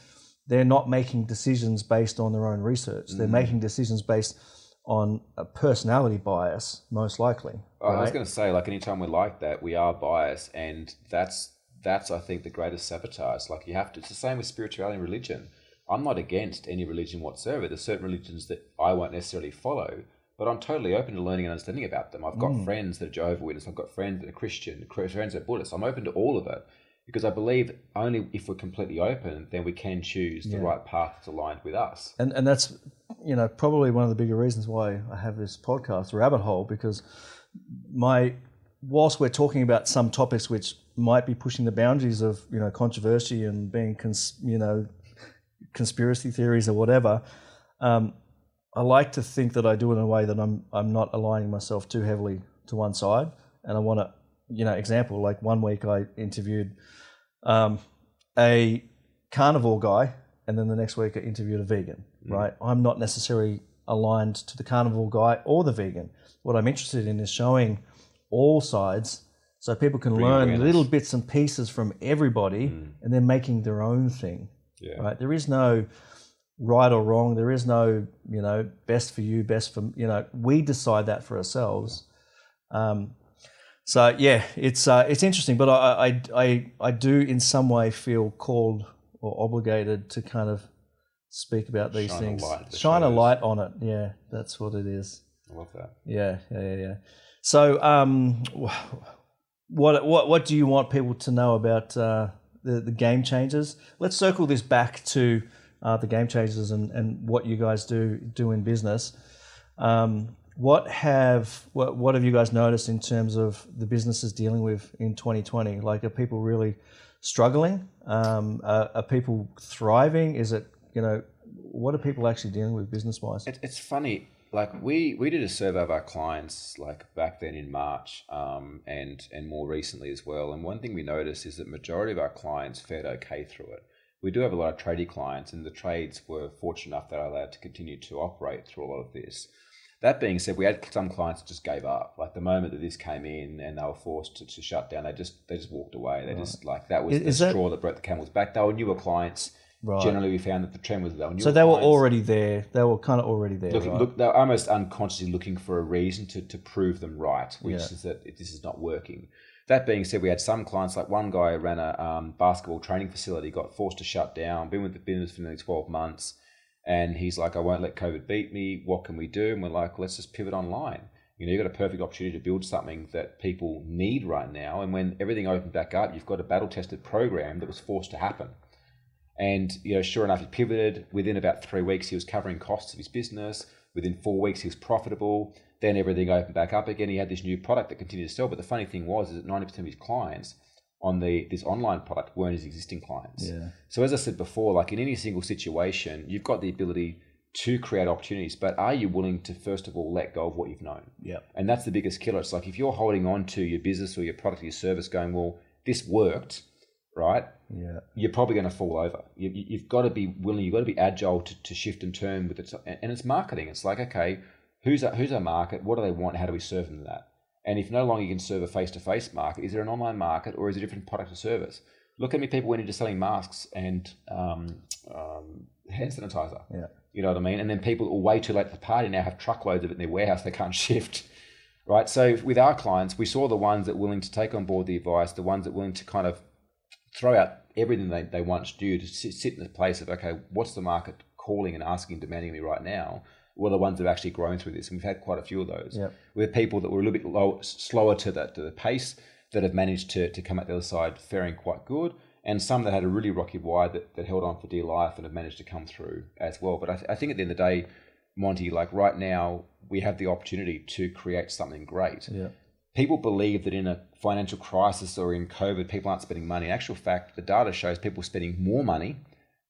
[SPEAKER 1] they're not making decisions based on their own research. They're making decisions based on a personality bias, most likely.
[SPEAKER 2] I was going to say, like, anytime we're like that, we are biased, and that's I think the greatest sabotage. Like, you have to. It's the same with spirituality and religion. I'm not against any religion whatsoever. There's certain religions that I won't necessarily follow, but I'm totally open to learning and understanding about them. I've got friends that are Jehovah's Witnesses, I've got friends that are Christian, friends that are Buddhist. I'm open to all of it because I believe only if we're completely open, then we can choose the right path that's aligned with us.
[SPEAKER 1] And that's, probably one of the bigger reasons why I have this podcast, Rabbit Hole, because whilst we're talking about some topics which might be pushing the boundaries of, controversy and being, conspiracy theories or whatever, I like to think that I do it in a way that I'm not aligning myself too heavily to one side. And I want to, example, like one week I interviewed a carnivore guy, and then the next week I interviewed a vegan, right? I'm not necessarily aligned to the carnivore guy or the vegan. What I'm interested in is showing all sides so people can learn little bits and pieces from everybody and then making their own thing, right? There is no right or wrong. There is no, best for you, best for, we decide that for ourselves. So yeah, it's interesting, but I do in some way feel called or obligated to kind of speak about these things. Shine a light on it. Yeah, that's what it is.
[SPEAKER 2] I love that.
[SPEAKER 1] Yeah. So, what do you want people to know about the game changers? Let's circle this back to the game changers and what you guys do in business. What have you guys noticed in terms of the businesses dealing with in 2020? Like, are people really struggling? Are people thriving? Is it, what are people actually dealing with business-wise?
[SPEAKER 2] It's funny. Like we did a survey of our clients like back then in March and more recently as well. And one thing we noticed is that majority of our clients fared okay through it. We do have a lot of tradie clients, and the trades were fortunate enough that are allowed to continue to operate through a lot of this. That being said, we had some clients that just gave up. Like the moment that this came in and they were forced to shut down, they just walked away. They just like that was the straw that broke the camel's back. They were newer clients. Right. Generally, we found that the trend was they were newer.
[SPEAKER 1] So they were already there. They were kind of already there.
[SPEAKER 2] Look, they were almost unconsciously looking for a reason to prove them right, which is that this is not working. That being said, we had some clients, like one guy ran a basketball training facility, got forced to shut down, been with the business for nearly 12 months. And he's like, I won't let COVID beat me. What can we do? And we're like, let's just pivot online. You've got a perfect opportunity to build something that people need right now. And when everything opened back up, you've got a battle-tested program that was forced to happen. And, sure enough, he pivoted. Within about 3 weeks, he was covering costs of his business. Within 4 weeks, he was profitable. Then everything opened back up again. He had this new product that continued to sell. But the funny thing is that 90% of his clients on this online product weren't his existing clients. Yeah. So as I said before, like in any single situation, you've got the ability to create opportunities, but are you willing to, first of all, let go of what you've known?
[SPEAKER 1] Yeah.
[SPEAKER 2] And that's the biggest killer. It's like if you're holding on to your business or your product or your service going, well, this worked, right?
[SPEAKER 1] Yeah.
[SPEAKER 2] You're probably going to fall over. You've got to be willing, you've got to be agile to shift and turn with it. And it's marketing. It's like, okay, who's our market? What do they want? How do we serve them that? And if no longer you can serve a face-to-face market, is there an online market or is it a different product or service? Look how many people went into selling masks and hand sanitizer.
[SPEAKER 1] Yeah.
[SPEAKER 2] You know what I mean? And then people are way too late to the party now have truckloads of it in their warehouse they can't shift, right? So with our clients, we saw the ones that were willing to take on board the advice, the ones that were willing to kind of throw out everything they once do to sit in the place of, okay, what's the market calling and asking, demanding me right now? Were the ones that have actually grown through this. And we've had quite a few of those.
[SPEAKER 1] Yep.
[SPEAKER 2] With people that were a little bit slower to the pace that have managed to come out the other side faring quite good. And some that had a really rocky ride that held on for dear life and have managed to come through as well. But I think at the end of the day, Monty, like right now, we have the opportunity to create something great.
[SPEAKER 1] Yeah.
[SPEAKER 2] People believe that in a financial crisis or in COVID, people aren't spending money. In actual fact, the data shows people spending more money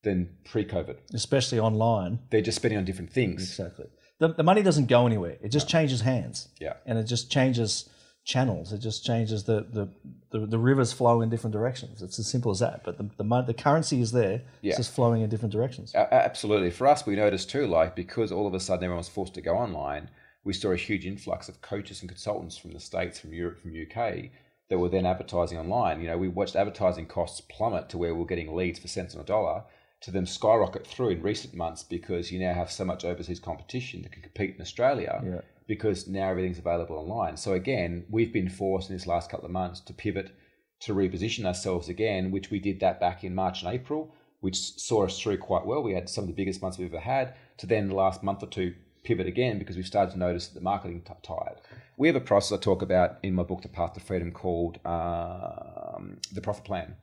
[SPEAKER 2] than pre-COVID.
[SPEAKER 1] Especially online.
[SPEAKER 2] They're just spending on different things.
[SPEAKER 1] Exactly. The money doesn't go anywhere. It just changes hands.
[SPEAKER 2] Yeah.
[SPEAKER 1] And it just changes channels. It just changes the rivers flow in different directions. It's as simple as that. But the currency is there. Yeah. It's just flowing in different directions.
[SPEAKER 2] Absolutely. For us, we noticed too, like because all of a sudden everyone was forced to go online, we saw a huge influx of coaches and consultants from the States, from Europe, from UK that were then advertising online. We watched advertising costs plummet to where we were getting leads for cents on a dollar, to them skyrocket through in recent months because you now have so much overseas competition that can compete in Australia because now everything's available online. So again, we've been forced in this last couple of months to pivot, to reposition ourselves again, which we did that back in March and April, which saw us through quite well. We had some of the biggest months we've ever had, to then the last month or two pivot again because we've started to notice that the marketing tired. We have a process I talk about in my book, The Path to Freedom, called the Profit Plan.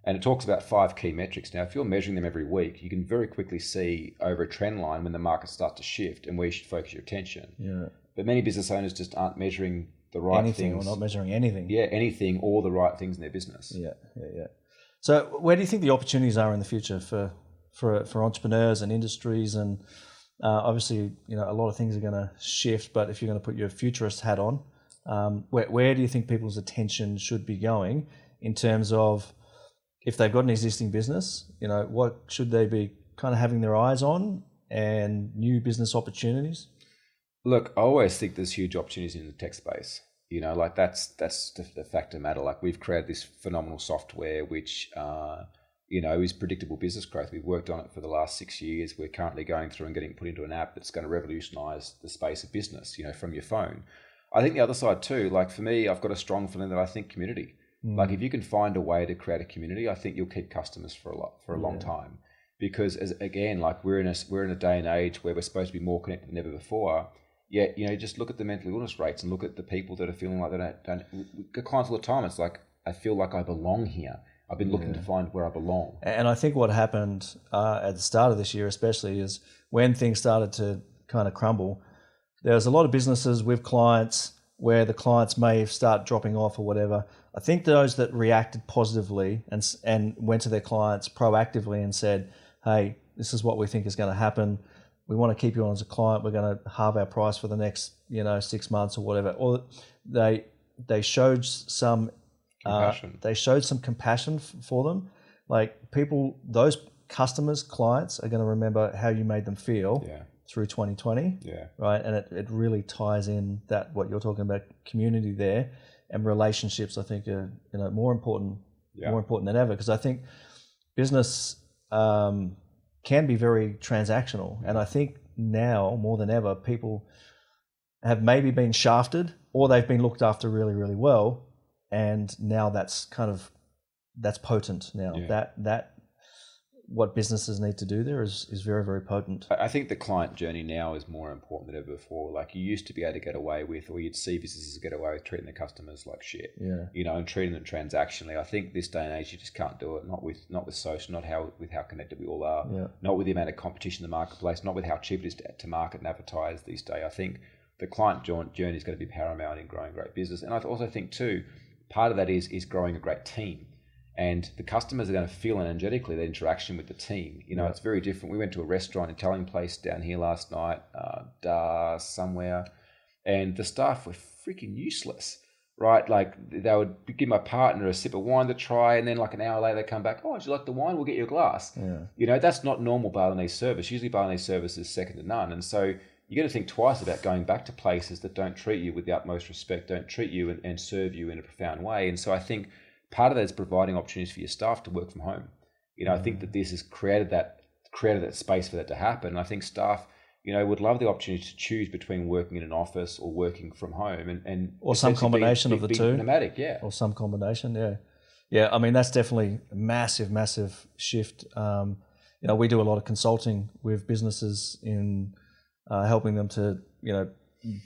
[SPEAKER 2] And it talks about 5 key metrics. Now, if you're measuring them every week, you can very quickly see over a trend line when the market starts to shift and where you should focus your attention.
[SPEAKER 1] Yeah.
[SPEAKER 2] But many business owners just aren't measuring the right
[SPEAKER 1] anything
[SPEAKER 2] things.
[SPEAKER 1] Or not measuring anything.
[SPEAKER 2] Yeah, anything or the right things in their business.
[SPEAKER 1] Yeah. So where do you think the opportunities are in the future for entrepreneurs and industries? And obviously, a lot of things are going to shift, but if you're going to put your futurist hat on, where do you think people's attention should be going in terms of, if they've got an existing business, what should they be kind of having their eyes on, and new business opportunities?
[SPEAKER 2] Look, I always think there's huge opportunities in the tech space. That's the fact of the matter. Like, we've created this phenomenal software which is predictable business growth. We've worked on it for the last 6 years. We're currently going through and getting put into an app that's going to revolutionize the space of business, from your phone. I think the other side too, like for me, I've got a strong feeling that I think community. Like, if you can find a way to create a community, I think you'll keep customers for a long time. Because we're in a day and age where we're supposed to be more connected than ever before. Yet, just look at the mental illness rates and look at the people that are feeling like they don't get clients all the time. It's like, I feel like I belong here. I've been looking to find where I belong.
[SPEAKER 1] And I think what happened at the start of this year, especially, is when things started to kind of crumble, there was a lot of businesses with clients where the clients may start dropping off or whatever. I think those that reacted positively and went to their clients proactively and said, hey, this is what we think is going to happen. We want to keep you on as a client. We're going to halve our price for the next 6 months or whatever. Or they showed some compassion. They showed some compassion for them. Like, those customers, clients are going to remember how you made them feel through 2020. Yeah. Right. And it really ties in that what you're talking about, community there, and relationships, I think, are more important than ever, because I think business can be very transactional. And I think now more than ever, people have maybe been shafted, or they've been looked after really, really well. And now that's potent now. That what businesses need to do there is very, very potent.
[SPEAKER 2] I think the client journey now is more important than ever before. Like, you used to be able to get away with, or you'd see businesses get away with treating their customers like shit. Yeah. And treating them transactionally. I think this day and age you just can't do it. Not with social, with how connected we all are. Yeah. Not with the amount of competition in the marketplace. Not with how cheap it is to market and advertise these days. I think the client journey is going to be paramount in growing great business. And I also think too, part of that is growing a great team. And the customers are going to feel energetically that interaction with the team. It's very different. We went to a restaurant, Italian place down here last night, somewhere, and the staff were freaking useless, right? Like, they would give my partner a sip of wine to try, and then like an hour later they come back, oh, would you like the wine? We'll get you a glass. Yeah. That's not normal Balinese service. Usually Balinese service is second to none. And so you got to think twice about going back to places that don't treat you with the utmost respect, don't treat you and serve you in a profound way. And so I think part of that is providing opportunities for your staff to work from home. I think that this has created that space for that to happen. And I think staff, would love the opportunity to choose between working in an office or working from home, or
[SPEAKER 1] some combination of the two.
[SPEAKER 2] Nomadic, yeah.
[SPEAKER 1] Or some combination, yeah. Yeah, I mean, that's definitely a massive, massive shift. We do a lot of consulting with businesses in helping them to,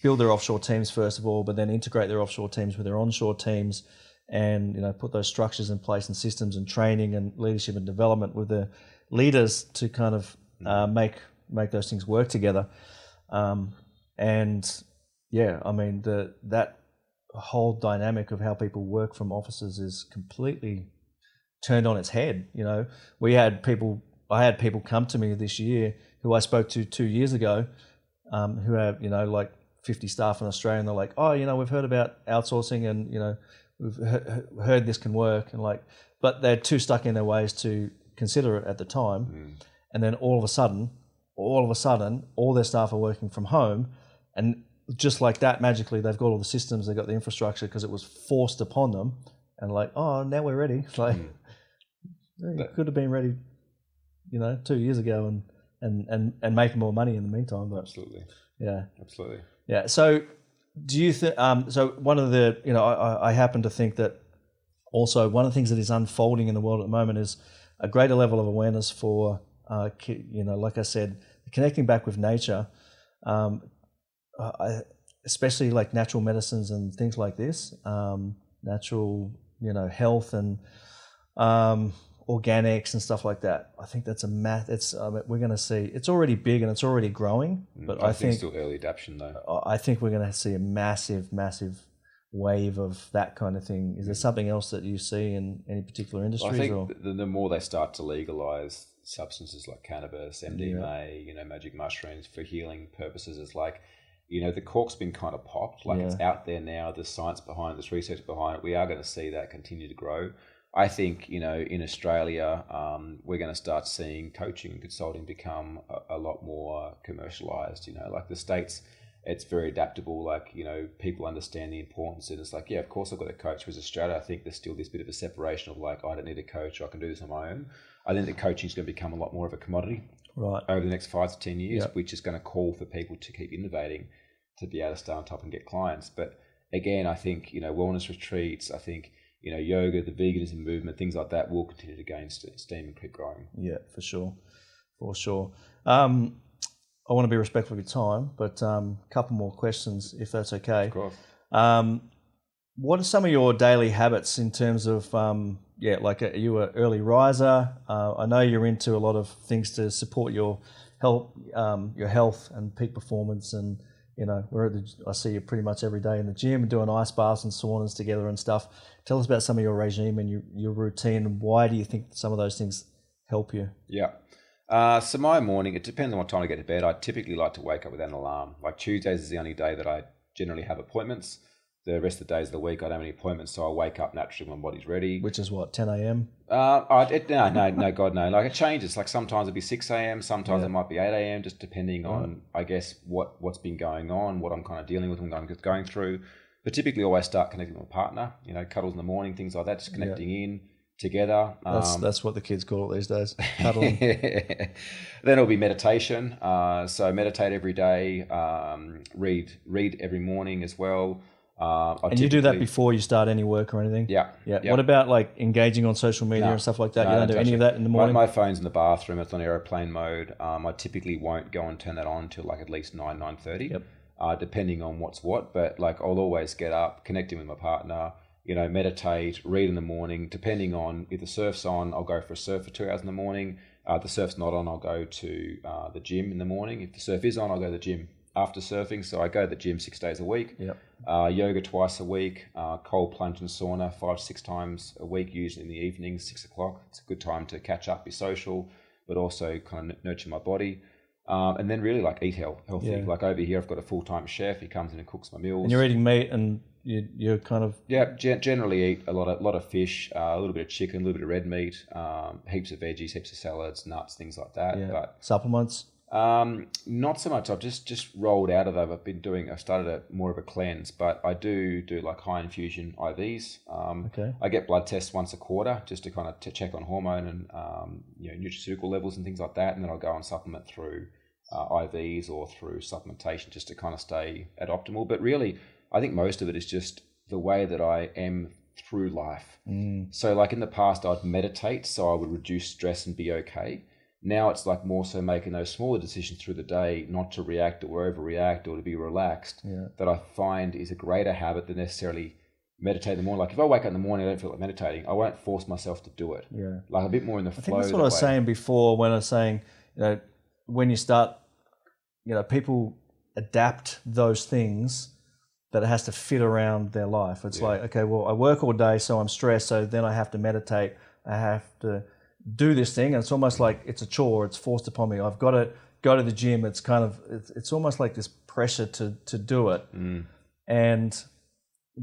[SPEAKER 1] build their offshore teams first of all, but then integrate their offshore teams with their onshore teams, and put those structures in place and systems and training and leadership and development with the leaders to kind of make those things work together. And yeah, I mean, that whole dynamic of how people work from offices is completely turned on its head. I had people come to me this year who I spoke to 2 years ago, who have like 50 staff in Australia, and they're like, oh, we've heard about outsourcing, and we've heard this can work, and but they're too stuck in their ways to consider it at the time. And then all of a sudden, all their staff are working from home, and just like that, magically, they've got all the systems, they've got the infrastructure, because it was forced upon them, and oh, now we're ready. You could have been ready, 2 years ago, and making more money in the meantime. But
[SPEAKER 2] absolutely,
[SPEAKER 1] yeah,
[SPEAKER 2] absolutely,
[SPEAKER 1] yeah. So, do you think? So one of the, I happen to think that also one of the things that is unfolding in the world at the moment is a greater level of awareness for, like I said, connecting back with nature. Especially like natural medicines and things like this, natural, health and organics and stuff like that. I think that's we're going to see, it's already big and it's already growing, but I think
[SPEAKER 2] it's still early adoption though.
[SPEAKER 1] I think we're going to see a massive wave of that kind of thing. Is there something else that you see in any particular industries?
[SPEAKER 2] I think the more they start to legalize substances like cannabis, MDMA, magic mushrooms for healing purposes, it's like, the cork's been kind of popped. Like it's out there now. There's science behind it. There's research behind it. We are going to see that continue to grow. I think, in Australia, we're going to start seeing coaching and consulting become a lot more commercialized. Like the States, it's very adaptable. Like, people understand the importance. And it's like, yeah, of course I've got a coach. Whereas Australia, I think there's still this bit of a separation of like, I don't need a coach. I can do this on my own. I think that coaching is going to become a lot more of a commodity over the next 5 to 10 years, which is going to call for people to keep innovating to be able to stay on top and get clients. But again, I think, wellness retreats, I think, yoga, the veganism movement, things like that will continue to gain steam and keep growing. Yeah, for sure. I want to be respectful of your time, but a couple more questions, if that's okay. Of course.
[SPEAKER 1] What are some of your daily habits in terms of, like are you an early riser? I know you're into a lot of things to support your health and peak performance, and I see you pretty much every day in the gym and doing ice baths and saunas together and stuff. Tell us about some of your regime and your routine, and why do you think some of those things help you?
[SPEAKER 2] Yeah. So my morning, it depends on what time I get to bed. I typically like to wake up without an alarm. Like Tuesdays is the only day that I generally have appointments. The rest of the days of the week, I don't have any appointments, so I wake up naturally when my body's ready.
[SPEAKER 1] Which is what, 10 a.m.?
[SPEAKER 2] No, God, no. Like it changes. Like sometimes it'll be 6 a.m., sometimes it might be 8 a.m., just depending on, I guess, what's been going on, what I'm kind of dealing with, what I'm going through. But typically always start connecting with my partner, cuddles in the morning, things like that, just connecting in together.
[SPEAKER 1] That's what the kids call it these days, cuddling.
[SPEAKER 2] Then it'll be meditation. So meditate every day, read every morning as well.
[SPEAKER 1] And you do that before you start any work or anything?
[SPEAKER 2] Yeah.
[SPEAKER 1] What about like engaging on social media and stuff like that? You don't do any of that in the morning?
[SPEAKER 2] My phone's in the bathroom. It's on airplane mode. I typically won't go and turn that on until like at least 9:30, depending on what's what. But like I'll always get up, connecting with my partner, meditate, read in the morning. Depending on if the surf's on, I'll go for a surf for 2 hours in the morning. If the surf's not on, I'll go to the gym in the morning. If the surf is on, I'll go to the gym after surfing. So I go to the gym 6 days a week. Yoga twice a week, cold plunge and sauna 5 to 6 times a week, usually in the evenings, 6 o'clock. It's a good time to catch up, be social, but also kind of nurture my body. And then really like eat healthy. Yeah. Like over here, I've got a full-time chef. He comes in and cooks my meals.
[SPEAKER 1] And you're eating meat, and you're kind of...
[SPEAKER 2] Yeah, generally eat a lot of fish, a little bit of chicken, a little bit of red meat, heaps of veggies, heaps of salads, nuts, things like that.
[SPEAKER 1] Yeah. But supplements?
[SPEAKER 2] Not so much. I've just rolled out of them. I started more of a cleanse, but I do like high infusion IVs. I get blood tests once a quarter just to kind of check on hormone and nutraceutical levels and things like that, and then I'll go and supplement through IVs or through supplementation just to kind of stay at optimal. But really, I think most of it is just the way that I am through life. So like in the past, I'd meditate so I would reduce stress and be okay. Now it's like more so making those smaller decisions through the day, not to react or overreact or to be relaxed, that I find is a greater habit than necessarily meditate in the morning. Like if I wake up in the morning, I don't feel like meditating, I won't force myself to do it. Yeah. Like a bit more in the flow.
[SPEAKER 1] I think that's what I was saying before when I was saying, when you start, people adapt those things that it has to fit around their life. It's like, okay, well, I work all day, so I'm stressed, so then I have to meditate. I have to do this thing, and it's almost like it's a chore. It's forced upon me. I've got to go to the gym. It's kind of it's almost like this pressure to do it. And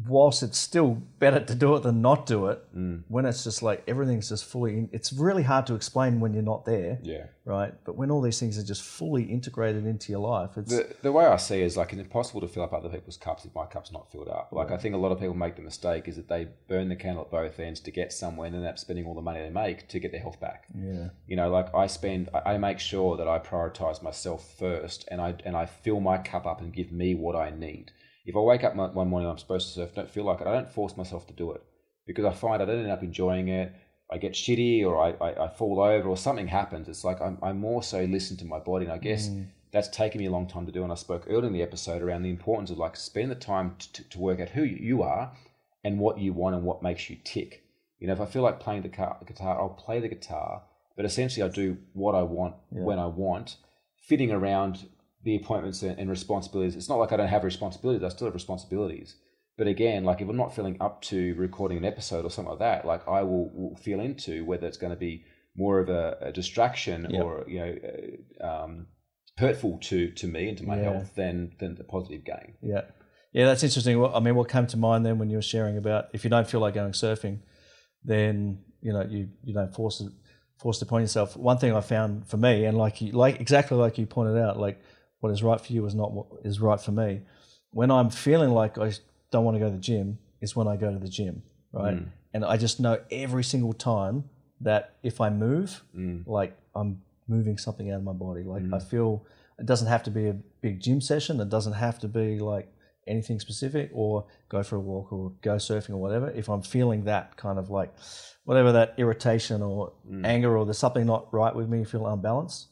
[SPEAKER 1] whilst it's still better to do it than not do it, when it's just like everything's just fully, it's really hard to explain when you're not there. Yeah. Right. But when all these things are just fully integrated into your life, it's
[SPEAKER 2] the way I see it is like it's impossible to fill up other people's cups if my cup's not filled up. Like I think a lot of people make the mistake is that they burn the candle at both ends to get somewhere and end up spending all the money they make to get their health back. Yeah. Like I make sure that I prioritize myself first, and I fill my cup up and give me what I need. If I wake up one morning and I'm supposed to surf, don't feel like it, I don't force myself to do it because I find I don't end up enjoying it. I get shitty or I fall over or something happens. It's like I more so listen to my body, and I guess that's taken me a long time to do. And I spoke earlier in the episode around the importance of like spend the time to work out who you are and what you want and what makes you tick. You know, if I feel like playing the guitar, I'll play the guitar, but essentially I do what I want when I want, fitting around the appointments and responsibilities. It's not like I don't have responsibilities. I still have responsibilities. But again, like if I'm not feeling up to recording an episode or something like that, like I will feel into whether it's going to be more of a distraction or, you know, hurtful to me and to my health than the positive gain.
[SPEAKER 1] Yeah. Yeah, that's interesting. Well, I mean, what came to mind then when you were sharing about if you don't feel like going surfing, then, you know, you don't force upon yourself. One thing I found for me, and exactly like you pointed out, like what is right for you is not what is right for me. When I'm feeling like I don't want to go to the gym is when I go to the gym, right? And I just know every single time that if I move, like I'm moving something out of my body. Like I feel it doesn't have to be a big gym session. It doesn't have to be like anything specific, or go for a walk or go surfing or whatever. If I'm feeling that kind of like whatever, that irritation or anger, or there's something not right with me, feel unbalanced,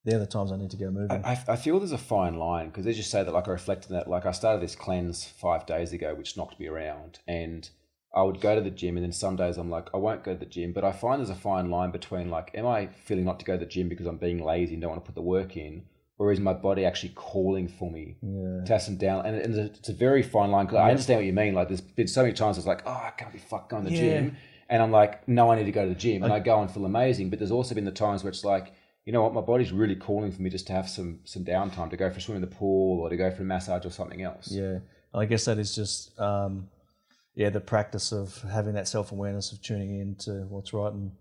[SPEAKER 1] they're the times I need to go moving.
[SPEAKER 2] I feel there's a fine line, because as you say that, like I reflect on that, like I started this cleanse 5 days ago, which knocked me around, and I would go to the gym, and then some days I'm like, I won't go to the gym. But I find there's a fine line between like, am I feeling not to go to the gym because I'm being lazy and don't want to put the work in, or is my body actually calling for me to have some down? And it's a very fine line, because I understand what you mean. Like there's been so many times it's like, oh, I can't be fucked going to the gym. And I'm like, no, I need to go to the gym. And I go and feel amazing. But there's also been the times where it's like, you know what, my body's really calling for me just to have some downtime, to go for a swim in the pool or to go for a massage or something else.
[SPEAKER 1] Yeah. I guess that is just, the practice of having that self-awareness of tuning in to what's right and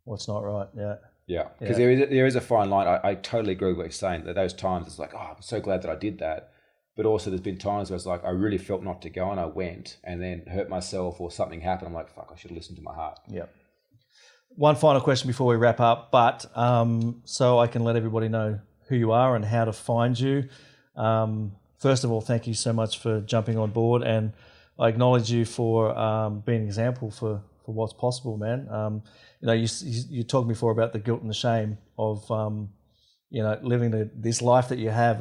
[SPEAKER 1] what's not right. Yeah.
[SPEAKER 2] Yeah, because there is a fine line. I totally agree with what you're saying, that those times it's like, oh, I'm so glad that I did that. But also there's been times where it's like, I really felt not to go and I went and then hurt myself or something happened. I'm like, fuck, I should have listened to my heart.
[SPEAKER 1] Yeah. One final question before we wrap up, but so I can let everybody know who you are and how to find you. First of all, thank you so much for jumping on board, and I acknowledge you for being an example for what's possible, man. You know, you talked before about the guilt and the shame of, you know, living this life that you have,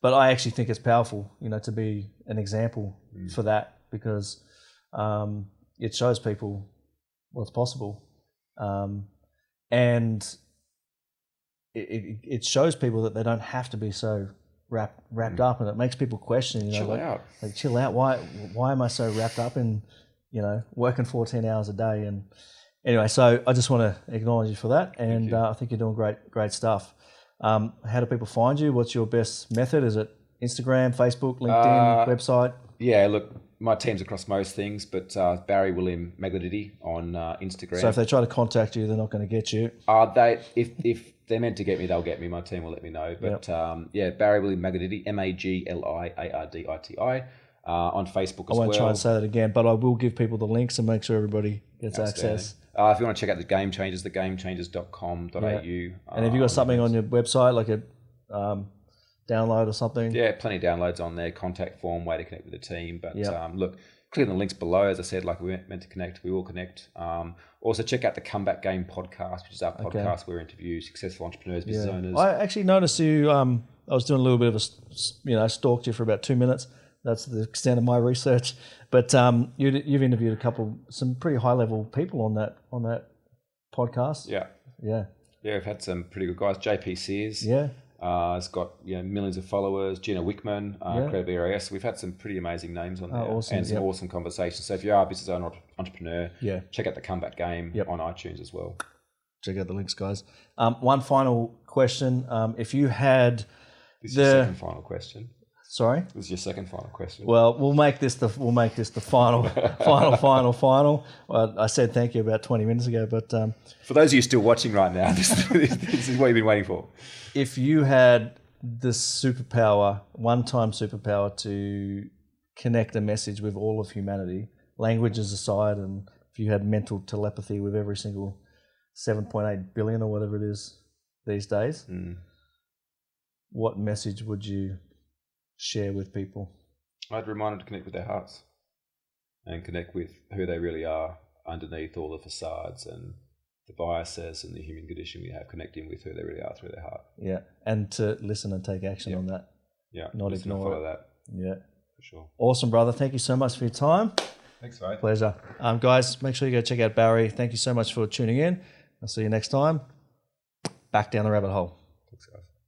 [SPEAKER 1] but I actually think it's powerful, you know, to be an example for that, because it shows people what's possible, and it shows people that they don't have to be so wrapped up, and it makes people question, you know, chill out. Why am I so wrapped up in, you know, working 14 hours a day? And anyway, so I just want to acknowledge you for that, and I think you're doing great stuff. How do people find you? What's your best method? Is it Instagram, Facebook, LinkedIn, website?
[SPEAKER 2] Yeah, look, my team's across most things, but Barry Williame Magliarditi on Instagram.
[SPEAKER 1] So if they try to contact you, they're not going to get you.
[SPEAKER 2] If they're meant to get me, they'll get me. My team will let me know. But Barry Williame Magliarditi, Magliarditi, on Facebook as well.
[SPEAKER 1] I won't try and say that again, but I will give people the links and make sure everybody gets access.
[SPEAKER 2] If you want to check out the Game Changers, thegamechangers.com.au.
[SPEAKER 1] And have you got something on your website, like a download or something?
[SPEAKER 2] Yeah, plenty of downloads on there, contact form, way to connect with the team. But look, click on the links below. As I said, like we meant to connect, we will connect. Also, check out the Comeback Game podcast, which is our podcast where we interview successful entrepreneurs, business owners. I actually noticed you, I was doing a little bit of I stalked you for about 2 minutes. That's the extent of my research. But you've interviewed some pretty high-level people on that podcast. Yeah, we've had some pretty good guys. JP Sears. Yeah. It's got millions of followers. Gina Wickman, Credible RAS. We've had some pretty amazing names on there, and some awesome conversations. So if you are a business owner, entrepreneur, check out the Comeback Game on iTunes as well. Check out the links, guys. One final question: if you had this is your second final question. Sorry, this is your second final question. Well, we'll make this the final, final. Well, I said thank you about 20 minutes ago, but for those of you still watching right now, this is what you've been waiting for. If you had the one-time superpower to connect a message with all of humanity, languages aside, and if you had mental telepathy with every single 7.8 billion or whatever it is these days, what message would you share with people? I'd remind them to connect with their hearts and connect with who they really are underneath all the facades and the biases and the human condition we have, connecting with who they really are through their heart.
[SPEAKER 1] Yeah, and to listen and take action on that.
[SPEAKER 2] Yeah,
[SPEAKER 1] not ignore
[SPEAKER 2] follow that.
[SPEAKER 1] Yeah,
[SPEAKER 2] for sure.
[SPEAKER 1] Awesome, brother. Thank you so much for your time.
[SPEAKER 2] Thanks, mate.
[SPEAKER 1] Pleasure. Guys, make sure you go check out Barry. Thank you so much for tuning in. I'll see you next time. Back down the rabbit hole.